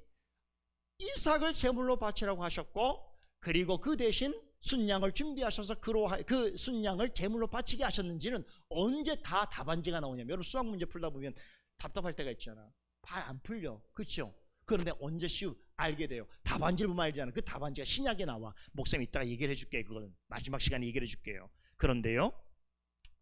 이삭을 제물로 바치라고 하셨고, 그리고 그 대신 순양을 준비하셔서 그 순양을 제물로 바치게 하셨는지는 언제 다 답안지가 나오냐면, 여러분 수학 문제 풀다 보면 답답할 때가 있잖아. 잘 안 풀려. 그렇죠? 그런데 언제 알게 돼요. 답안지를 보면 알잖아. 그 답안지가 신약에 나와. 목사님 이따가 얘기를 해줄게. 그거는 마지막 시간에 얘기를 해줄게요. 그런데요,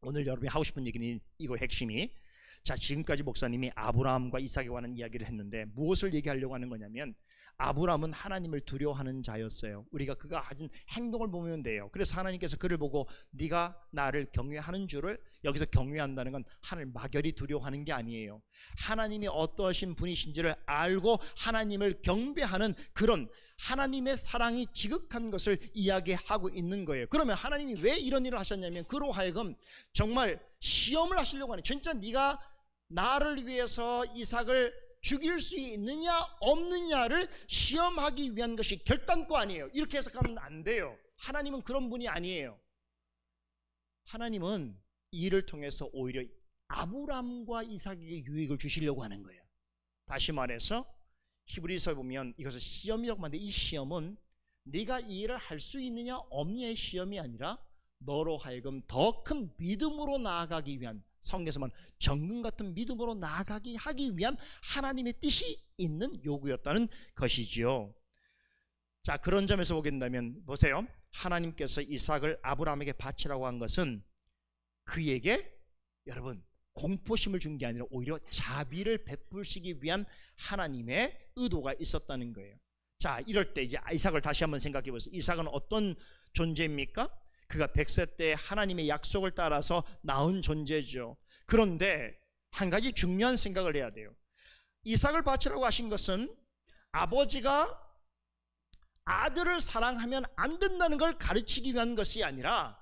오늘 여러분이 하고 싶은 얘기는 이거 핵심이, 자, 지금까지 목사님이 아브라함과 이삭에 관한 이야기를 했는데 무엇을 얘기하려고 하는 거냐면, 아브라함은 하나님을 두려워하는 자였어요. 우리가 그가 가진 행동을 보면 돼요. 그래서 하나님께서 그를 보고 네가 나를 경외하는 줄을, 여기서 경외한다는 건 하나님을 막연히 두려워하는 게 아니에요. 하나님이 어떠하신 분이신지를 알고 하나님을 경배하는 그런 하나님의 사랑이 지극한 것을 이야기하고 있는 거예요. 그러면 하나님이 왜 이런 일을 하셨냐면 그로 하여금 정말 시험을 하시려고 하는, 진짜 네가 나를 위해서 이삭을 죽일 수 있느냐 없느냐를 시험하기 위한 것이 결단코 아니에요. 이렇게 해석하면 안 돼요. 하나님은 그런 분이 아니에요. 하나님은 이 일을 통해서 오히려 아브람과 이삭에게 유익을 주시려고 하는 거예요. 다시 말해서 히브리서에 보면 이것을 시험이라고 하는데, 이 시험은 네가 이 일을 할 수 있느냐 없느냐의 시험이 아니라 너로 하여금 더 큰 믿음으로 나아가기 위한, 성경에서 말하는 정금 같은 믿음으로 나아가기 하기 위한 하나님의 뜻이 있는 요구였다는 것이지요. 자, 그런 점에서 보게 된다면 보세요. 하나님께서 이삭을 아브라함에게 바치라고 한 것은 그에게 여러분 공포심을 준 게 아니라 오히려 자비를 베푸시기 위한 하나님의 의도가 있었다는 거예요. 자, 이럴 때 이제 이삭을 다시 한번 생각해 보세요. 이삭은 어떤 존재입니까? 그가 100세 때 하나님의 약속을 따라서 낳은 존재죠. 그런데 한 가지 중요한 생각을 해야 돼요. 이삭을 바치라고 하신 것은 아버지가 아들을 사랑하면 안 된다는 걸 가르치기 위한 것이 아니라,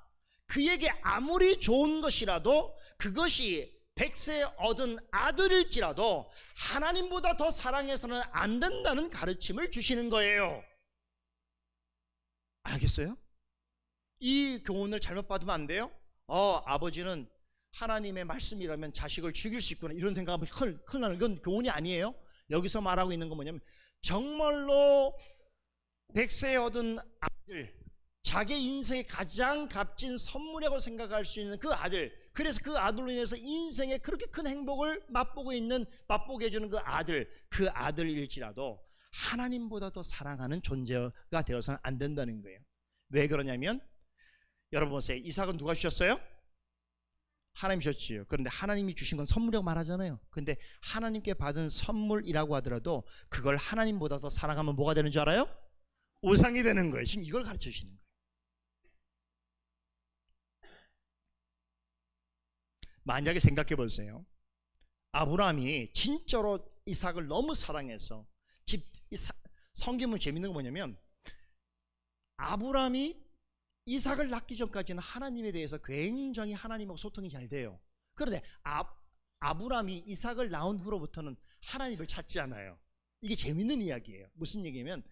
그에게 아무리 좋은 것이라도 그것이 100세 얻은 아들일지라도 하나님보다 더 사랑해서는 안 된다는 가르침을 주시는 거예요. 알겠어요? 이 교훈을 잘못 받으면 안 돼요. 아버지는 하나님의 말씀이라면 자식을 죽일 수 있구나, 이런 생각하면 큰일 나는, 건 교훈이 아니에요. 여기서 말하고 있는 건 뭐냐면 정말로 100세 얻은 아들, 자기 인생의 가장 값진 선물이라고 생각할 수 있는 그 아들, 그래서 그 아들로 인해서 인생에 그렇게 큰 행복을 맛보게 해주는 그 아들일지라도 하나님보다 더 사랑하는 존재가 되어서는 안 된다는 거예요. 왜 그러냐면 여러분 보세요. 이삭은 누가 주셨어요? 하나님이 주셨지요. 그런데 하나님이 주신 건 선물이라고 말하잖아요. 근데 하나님께 받은 선물이라고 하더라도 그걸 하나님보다 더 사랑하면 뭐가 되는 줄 알아요? 우상이 되는 거예요. 지금 이걸 가르쳐 주시는 거예요. 만약에 생각해 보세요. 아브라함이 진짜로 이삭을 너무 사랑해서, 성경은 재밌는 거 뭐냐면 아브라함이 이삭을 낳기 전까지는 하나님에 대해서 굉장히 하나님하고 소통이 잘 돼요. 그런데 아브라함이 이삭을 낳은 후로부터는 하나님을 찾지 않아요. 이게 재밌는 이야기예요. 무슨 얘기냐면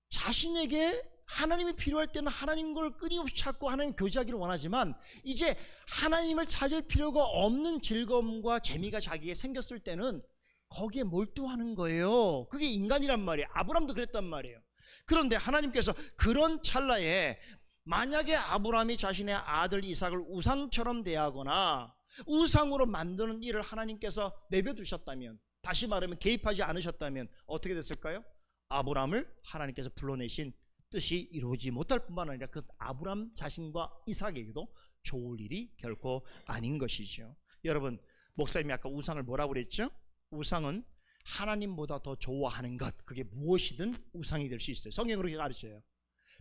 자신에게 하나님이 필요할 때는 하나님 걸 끊임없이 찾고 하나님 교제하기를 원하지만, 이제 하나님을 찾을 필요가 없는 즐거움과 재미가 자기에게 생겼을 때는 거기에 몰두하는 거예요. 그게 인간이란 말이에요. 아브라함도 그랬단 말이에요. 그런데 하나님께서 그런 찰나에 만약에 아브라함이 자신의 아들 이삭을 우상처럼 대하거나 우상으로 만드는 일을 하나님께서 내버려두셨다면, 다시 말하면 개입하지 않으셨다면 어떻게 됐을까요? 아브라함을 하나님께서 불러내신 뜻이 이루어지지 못할 뿐만 아니라 그 아브라함 자신과 이삭에게도 좋을 일이 결코 아닌 것이죠. 여러분, 목사님이 아까 우상을 뭐라고 그랬죠? 우상은 하나님보다 더 좋아하는 것, 그게 무엇이든 우상이 될 수 있어요. 성경은 그렇게 가르쳐요.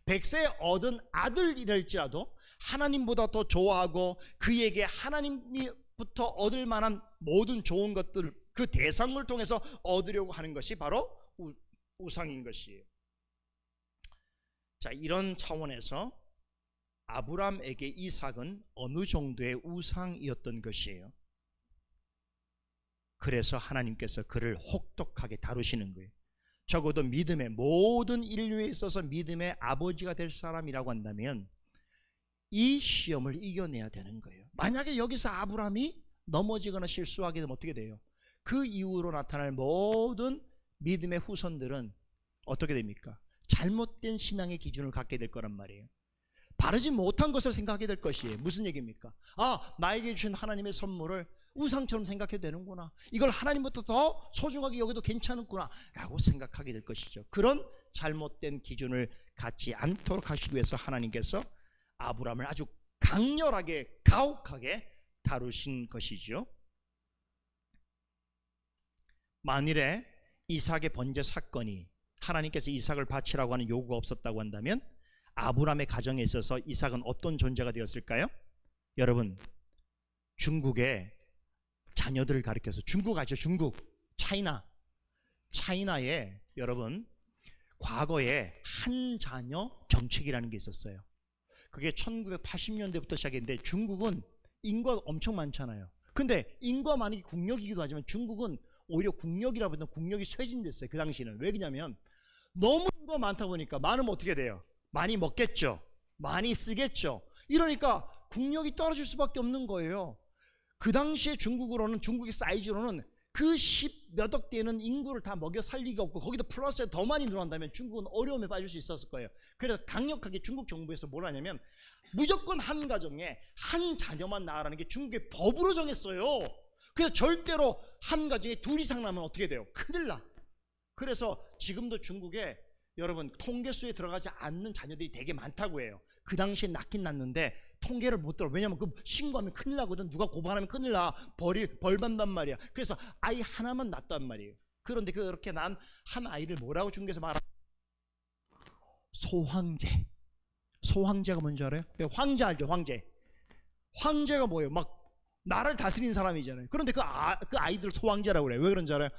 100세 얻은 아들이랄지라도 하나님보다 더 좋아하고 그에게 하나님부터 얻을 만한 모든 좋은 것들, 그 대상을 통해서 얻으려고 하는 것이 바로 우상인 것이에요. 자, 이런 차원에서 아브라함에게 이삭은 어느 정도의 우상이었던 것이에요. 그래서 하나님께서 그를 혹독하게 다루시는 거예요. 적어도 믿음의 모든 인류에 있어서 믿음의 아버지가 될 사람이라고 한다면 이 시험을 이겨내야 되는 거예요. 만약에 여기서 아브라함이 넘어지거나 실수하게 되면 어떻게 돼요? 그 이후로 나타날 모든 믿음의 후손들은 어떻게 됩니까? 잘못된 신앙의 기준을 갖게 될 거란 말이에요. 바르지 못한 것을 생각하게 될 것이에요. 무슨 얘기입니까? 나에게 주신 하나님의 선물을 우상처럼 생각해도 되는구나, 이걸 하나님부터 더 소중하게 여기도 괜찮았구나 라고 생각하게 될 것이죠. 그런 잘못된 기준을 갖지 않도록 하시기 위해서 하나님께서 아브라함을 아주 강렬하게 가혹하게 다루신 것이죠. 만일에 이삭의 번제 사건이 하나님께서 이삭을 바치라고 하는 요구가 없었다고 한다면 아브라함의 가정에 있어서 이삭은 어떤 존재가 되었을까요? 여러분, 중국의 자녀들을 가리켜서, 중국 아시죠? 중국, 차이나에 여러분 과거에 한 자녀 정책이라는 게 있었어요. 그게 1980년대부터 시작했는데, 중국은 인구가 엄청 많잖아요. 근데 인구가 많은 게 국력이기도 하지만 중국은 오히려 국력이라보다는 국력이 쇠진됐어요. 그 당시에는. 왜 그러냐면 너무 인구가 많다 보니까 많으면 어떻게 돼요? 많이 먹겠죠, 많이 쓰겠죠. 이러니까 국력이 떨어질 수밖에 없는 거예요. 그 당시에 중국의 사이즈로는 그 10몇억 되는 인구를 다 먹여 살리기가 없고, 거기다 플러스에 더 많이 늘어난다면 중국은 어려움에 빠질 수 있었을 거예요. 그래서 강력하게 중국 정부에서 뭘 하냐면 무조건 한 가정에 한 자녀만 낳으라는 게 중국의 법으로 정했어요. 그래서 절대로 한 가정에 둘 이상 나면 어떻게 돼요? 큰일 나. 그래서 지금도 중국에 여러분 통계수에 들어가지 않는 자녀들이 되게 많다고 해요. 그 당시에 낳긴 낳는데 통계를 못 들어. 왜냐면 그 신고하면 큰일 나거든. 누가 고발하면 큰일 나. 벌 받단 말이야. 그래서 아이 하나만 낳았단 말이에요. 그런데 그렇게 난 한 아이를 뭐라고 중국에서 말하는? 소황제. 소황제가 뭔지 알아요? 황제 알죠? 황제가 뭐예요? 막 나라를 다스리는 사람이잖아요. 그런데 그 아이들 소황제라고 그래요. 왜 그런지 알아요?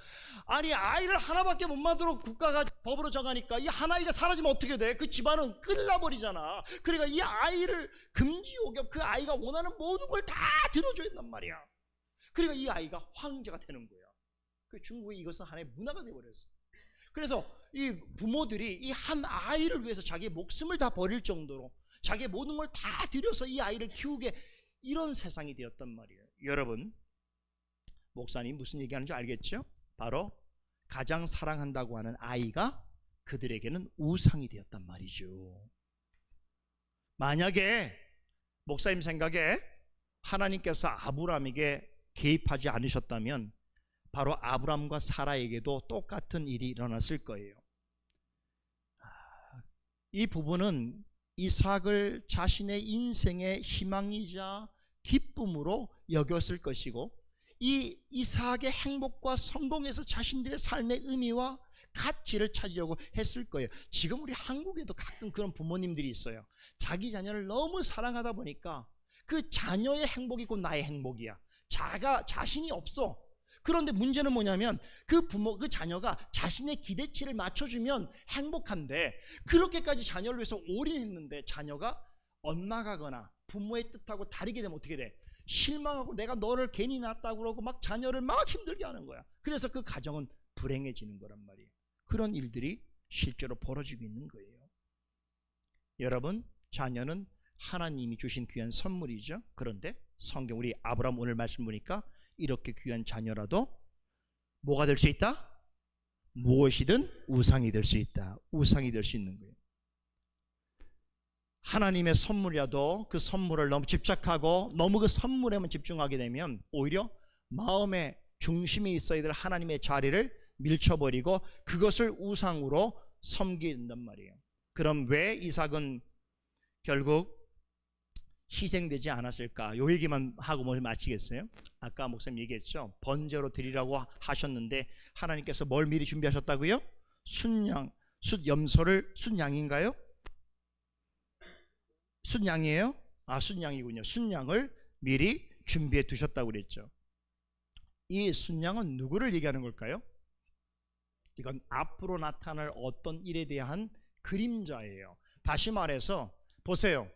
아니, 아이를 하나밖에 못 만들어 국가가 법으로 정하니까 이 한 아이가 사라지면 어떻게 돼? 그 집안은 끝나버리잖아. 그러니까 이 아이를 금지옥엽, 그 아이가 원하는 모든 걸 다 들어줘야 한단 말이야. 그러니까 이 아이가 황제가 되는 거야. 그 중국의 이것은 하나의 문화가 되어버렸어. 그래서 이 부모들이 이 한 아이를 위해서 자기의 목숨을 다 버릴 정도로 자기의 모든 걸 다 들여서 이 아이를 키우게, 이런 세상이 되었단 말이에요. 여러분, 목사님 무슨 얘기하는지 알겠죠? 바로 가장 사랑한다고 하는 아이가 그들에게는 우상이 되었단 말이죠. 만약에 목사님 생각에 하나님께서 아브라함에게 개입하지 않으셨다면 바로 아브라함과 사라에게도 똑같은 일이 일어났을 거예요. 이 부부는 이삭을 자신의 인생의 희망이자 기쁨으로 여겼을 것이고, 이 이삭의 행복과 성공에서 자신들의 삶의 의미와 가치를 찾으려고 했을 거예요. 지금 우리 한국에도 가끔 그런 부모님들이 있어요. 자기 자녀를 너무 사랑하다 보니까 그 자녀의 행복이 곧 나의 행복이야. 자신이 없어. 그런데 문제는 뭐냐면 그 자녀가 자신의 기대치를 맞춰주면 행복한데, 그렇게까지 자녀를 위해서 올인했는데 자녀가 엇나가거나 부모의 뜻하고 다르게 되면 어떻게 돼? 실망하고 내가 너를 괜히 낳았다고 그러고 막 자녀를 막 힘들게 하는 거야. 그래서 그 가정은 불행해지는 거란 말이에요. 그런 일들이 실제로 벌어지고 있는 거예요. 여러분, 자녀는 하나님이 주신 귀한 선물이죠. 그런데 성경 우리 아브라함 오늘 말씀 보니까 이렇게 귀한 자녀라도 뭐가 될 수 있다? 무엇이든 우상이 될 수 있다. 우상이 될 수 있는 거예요. 하나님의 선물이라도 그 선물을 너무 집착하고 너무 그 선물에만 집중하게 되면 오히려 마음의 중심에 있어야 될 하나님의 자리를 밀쳐버리고 그것을 우상으로 섬긴단 말이에요. 그럼 왜 이삭은 결국 희생되지 않았을까? 요 얘기만 하고 뭘 마치겠어요? 아까 목사님 얘기했죠. 번제로 드리라고 하셨는데 하나님께서 뭘 미리 준비하셨다고요? 순양인가요? 순양이에요? 순양이군요. 순양을 미리 준비해 두셨다고 그랬죠. 이 순양은 누구를 얘기하는 걸까요? 이건 앞으로 나타날 어떤 일에 대한 그림자예요. 다시 말해서 보세요.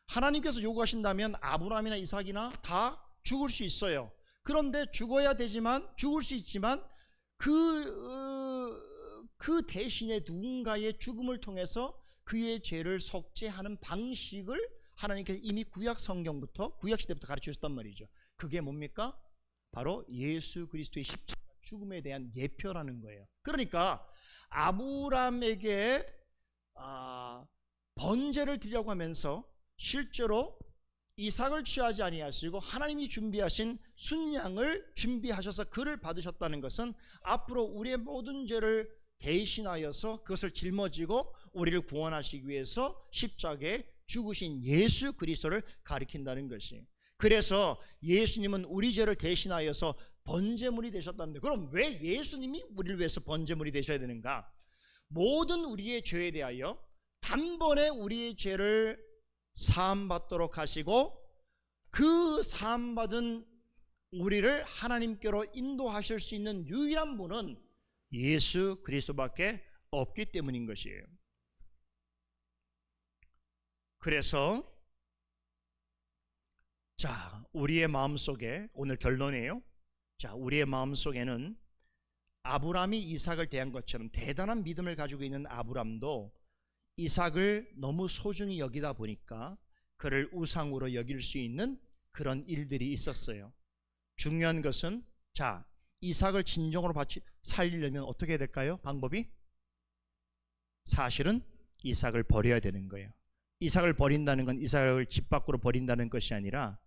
하나님께서 요구하신다면 아브라함이나 이삭이나 다 죽을 수 있어요. 그런데 죽어야 되지만, 죽을 수 있지만 그 대신에 누군가의 죽음을 통해서 그의 죄를 속죄하는 방식을 하나님께서 이미 구약 성경부터, 구약 시대부터 가르쳐 주셨단 말이죠. 그게 뭡니까? 바로 예수 그리스도의 십자가 죽음에 대한 예표라는 거예요. 그러니까 아브라함에게 번제를 드리려고 하면서 실제로 이삭을 취하지 아니하시고 하나님이 준비하신 순양을 준비하셔서 그를 받으셨다는 것은 앞으로 우리의 모든 죄를 대신하여서 그것을 짊어지고 우리를 구원하시기 위해서 십자가에 죽으신 예수 그리스도를 가리킨다는 것이에요. 그래서 예수님은 우리 죄를 대신하여서 번제물이 되셨다는데, 그럼 왜 예수님이 우리를 위해서 번제물이 되셔야 되는가? 모든 우리의 죄에 대하여 단번에 우리의 죄를 사함받도록 하시고, 그 사함받은 우리를 하나님께로 인도하실 수 있는 유일한 분은 예수 그리스도밖에 없기 때문인 것이에요. 그래서 자, 우리의 마음속에, 오늘 결론이에요. 자, 우리의 마음속에는 아브라함이 이삭을 대한 것처럼 대단한 믿음을 가지고 있는 아브라함도 이삭을 너무 소중히 여기다 보니까 그를 우상으로 여길 수 있는 그런 일들이 있었어요. 중요한 것은, 자, 이삭을 진정으로 살리려면 어떻게 해야 될까요? 방법이? 사실은 이삭을 버려야 되는 거예요. 이삭을 버린다는 건 이삭을 집 밖으로 버린다는 것이 아니라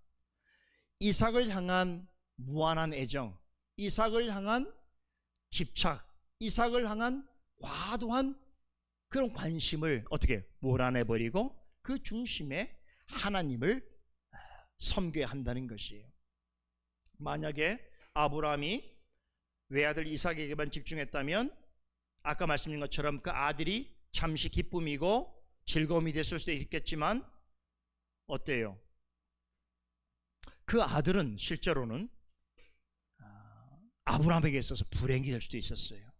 이삭을 향한 무한한 애정, 이삭을 향한 집착, 이삭을 향한 과도한 그런 관심을 어떻게 몰아내버리고 그 중심에 하나님을 섬겨야 한다는 것이에요. 만약에 아브라함이 외아들 이삭에게만 집중했다면 아까 말씀드린 것처럼 그 아들이 잠시 기쁨이고 즐거움이 됐을 수도 있겠지만 어때요? 그 아들은 실제로는 아브라함에게 있어서 불행이 될 수도 있었어요.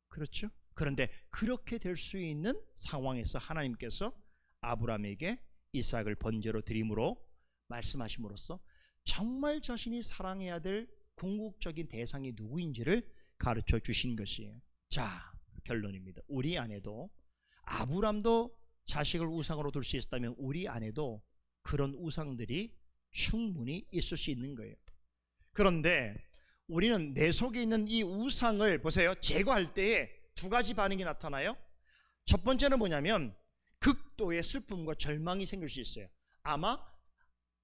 그렇죠? 그런데 그렇게 될 수 있는 상황에서 하나님께서 아브라함에게 이삭을 번제로 드림으로 말씀하심으로써 정말 자신이 사랑해야 될 궁극적인 대상이 누구인지를 가르쳐 주신 것이에요. 자, 결론입니다. 우리 안에도, 아브라함도 자식을 우상으로 둘 수 있었다면 우리 안에도 그런 우상들이 충분히 있을 수 있는 거예요. 그런데 우리는 내 속에 있는 이 우상을 보세요. 제거할 때에 두 가지 반응이 나타나요. 첫 번째는 뭐냐면 극도의 슬픔과 절망이 생길 수 있어요. 아마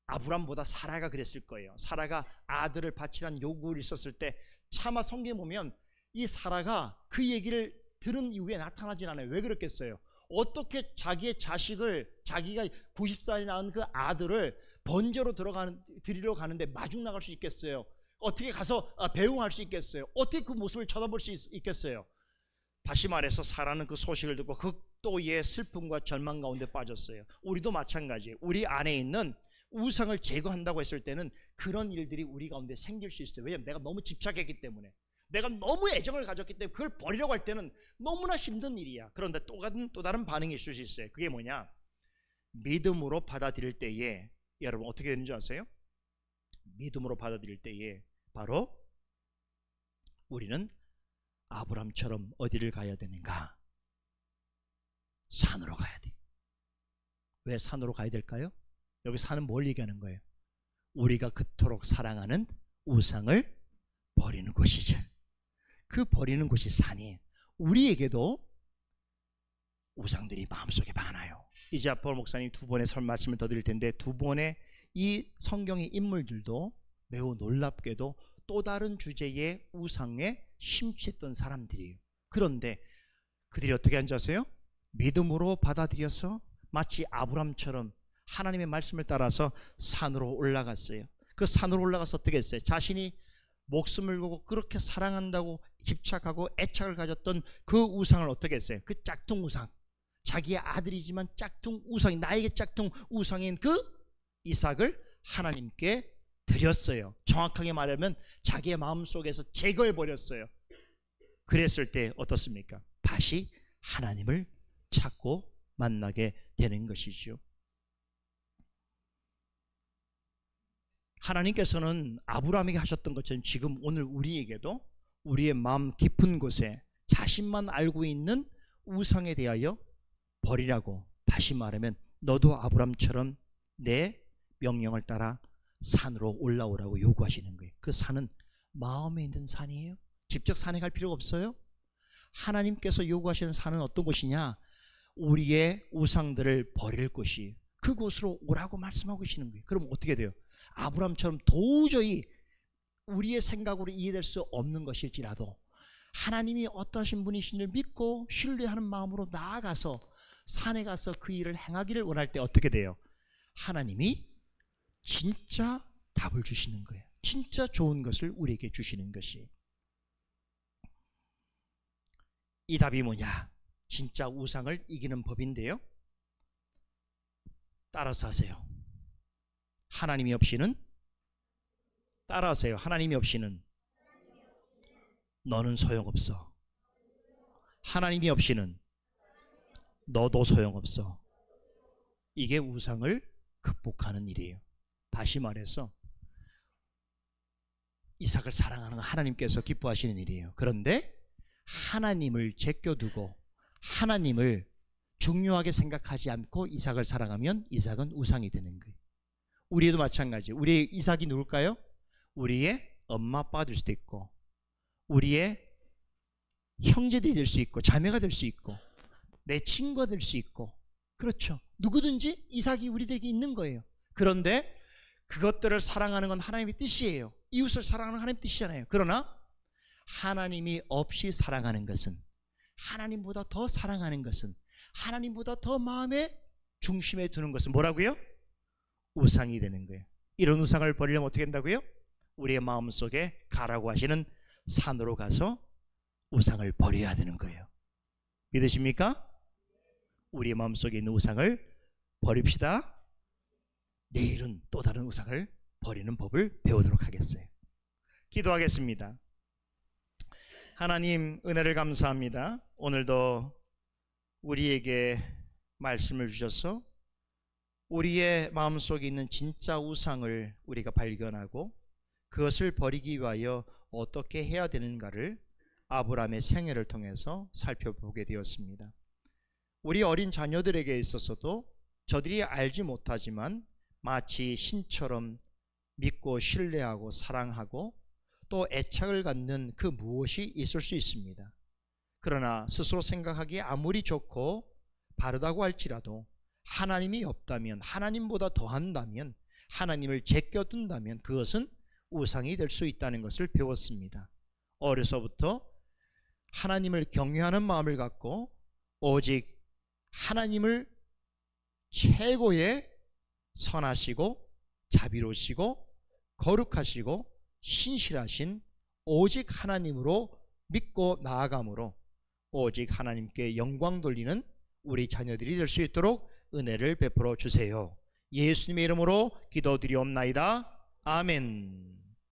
아브람보다 사라가 그랬을 거예요. 사라가 아들을 바치라는 요구를 있었을 때 차마 성경에 보면 이 사라가 그 얘기를 들은 이후에 나타나진 않아요. 왜 그렇겠어요? 어떻게 자기의 자식을, 자기가 90살이 낳은 그 아들을 번제로 드리러 가는데 마중 나갈 수 있겠어요? 어떻게 가서 배웅할 수 있겠어요? 어떻게 그 모습을 쳐다볼 수 있겠어요? 다시 말해서 사라는 그 소식을 듣고 극도의 슬픔과 절망 가운데 빠졌어요. 우리도 마찬가지예요. 우리 안에 있는 우상을 제거한다고 했을 때는 그런 일들이 우리 가운데 생길 수 있어요. 왜냐하면 내가 너무 집착했기 때문에, 내가 너무 애정을 가졌기 때문에 그걸 버리려고 할 때는 너무나 힘든 일이야. 그런데 또 다른 반응이 있을 수 있어요. 그게 뭐냐? 믿음으로 받아들일 때에 여러분 어떻게 되는 줄 아세요? 믿음으로 받아들일 때에 바로 우리는 아브람처럼 어디를 가야 되는가? 산으로 가야 돼. 왜 산으로 가야 될까요? 여기 산은 뭘 얘기하는 거예요? 우리가 그토록 사랑하는 우상을 버리는 곳이죠. 그 버리는 곳이 산이에요. 우리에게도 우상들이 마음속에 많아요. 이제 앞으로 목사님 두 번의 말씀을 더 드릴 텐데, 두 번의 이 성경의 인물들도 매우 놀랍게도 또 다른 주제의 우상에 심취했던 사람들이에요. 그런데 그들이 어떻게 앉아서요? 믿음으로 받아들여서 마치 아브람처럼 하나님의 말씀을 따라서 산으로 올라갔어요. 그 산으로 올라가서 어떻게 했어요? 자신이 목숨을 걸고 그렇게 사랑한다고 집착하고 애착을 가졌던 그 우상을 어떻게 했어요? 그 짝퉁 우상, 자기의 아들이지만 짝퉁 우상이, 나에게 짝퉁 우상인 그 이삭을 하나님께 드렸어요. 정확하게 말하면 자기의 마음속에서 제거해버렸어요. 그랬을 때 어떻습니까? 다시 하나님을 찾고 만나게 되는 것이죠. 하나님께서는 아브라함에게 하셨던 것처럼 지금 오늘 우리에게도 우리의 마음 깊은 곳에 자신만 알고 있는 우상에 대하여 버리라고, 다시 말하면 너도 아브라함처럼 내 명령을 따라 산으로 올라오라고 요구하시는 거예요. 그 산은 마음에 있는 산이에요. 직접 산에 갈 필요가 없어요. 하나님께서 요구하시는 산은 어떤 곳이냐? 우리의 우상들을 버릴 곳이, 그곳으로 오라고 말씀하고 계시는 거예요. 그럼 어떻게 돼요? 아브라함처럼 도저히 우리의 생각으로 이해될 수 없는 것일지라도 하나님이 어떠신 분이신지를 믿고 신뢰하는 마음으로 나아가서 산에 가서 그 일을 행하기를 원할 때 어떻게 돼요? 하나님이 진짜 답을 주시는 거예요. 진짜 좋은 것을 우리에게 주시는 것이. 이 답이 뭐냐? 진짜 우상을 이기는 법인데요, 따라서 하세요. 하나님이 없이는, 따라하세요. 하나님이 없이는 너는 소용없어. 하나님이 없이는 너도 소용없어. 이게 우상을 극복하는 일이에요. 다시 말해서 이삭을 사랑하는 하나님께서 기뻐하시는 일이에요. 그런데 하나님을 제껴두고 하나님을 중요하게 생각하지 않고 이삭을 사랑하면 이삭은 우상이 되는 거예요. 우리도 마찬가지. 우리의 이삭이 누굴까요? 우리의 엄마 아빠가 될 수도 있고, 우리의 형제들이 될 수 있고, 자매가 될 수 있고, 내 친구가 될 수 있고, 그렇죠. 누구든지 이삭이 우리들에게 있는 거예요. 그런데 그것들을 사랑하는 건 하나님의 뜻이에요. 이웃을 사랑하는 하나님의 뜻이잖아요. 그러나 하나님이 없이 사랑하는 것은, 하나님보다 더 사랑하는 것은, 하나님보다 더 마음의 중심에 두는 것은 뭐라고요? 우상이 되는 거예요. 이런 우상을 버리려면 어떻게 된다고요? 우리의 마음속에 가라고 하시는 산으로 가서 우상을 버려야 되는 거예요. 믿으십니까? 우리의 마음속에 있는 우상을 버립시다. 내일은 또 다른 우상을 버리는 법을 배우도록 하겠어요. 기도하겠습니다. 하나님, 은혜를 감사합니다. 오늘도 우리에게 말씀을 주셔서 우리의 마음속에 있는 진짜 우상을 우리가 발견하고 그것을 버리기 위하여 어떻게 해야 되는가를 아브라함의 생애를 통해서 살펴보게 되었습니다. 우리 어린 자녀들에게 있어서도 저들이 알지 못하지만 마치 신처럼 믿고 신뢰하고 사랑하고 또 애착을 갖는 그 무엇이 있을 수 있습니다. 그러나 스스로 생각하기에 아무리 좋고 바르다고 할지라도 하나님이 없다면, 하나님보다 더한다면, 하나님을 제껴둔다면 그것은 우상이 될 수 있다는 것을 배웠습니다. 어려서부터 하나님을 경외하는 마음을 갖고 오직 하나님을 최고의 선하시고 자비로우시고 거룩하시고 신실하신 오직 하나님으로 믿고 나아감으로 오직 하나님께 영광 돌리는 우리 자녀들이 될 수 있도록 은혜를 베풀어 주세요. 예수님의 이름으로 기도드리옵나이다. 아멘.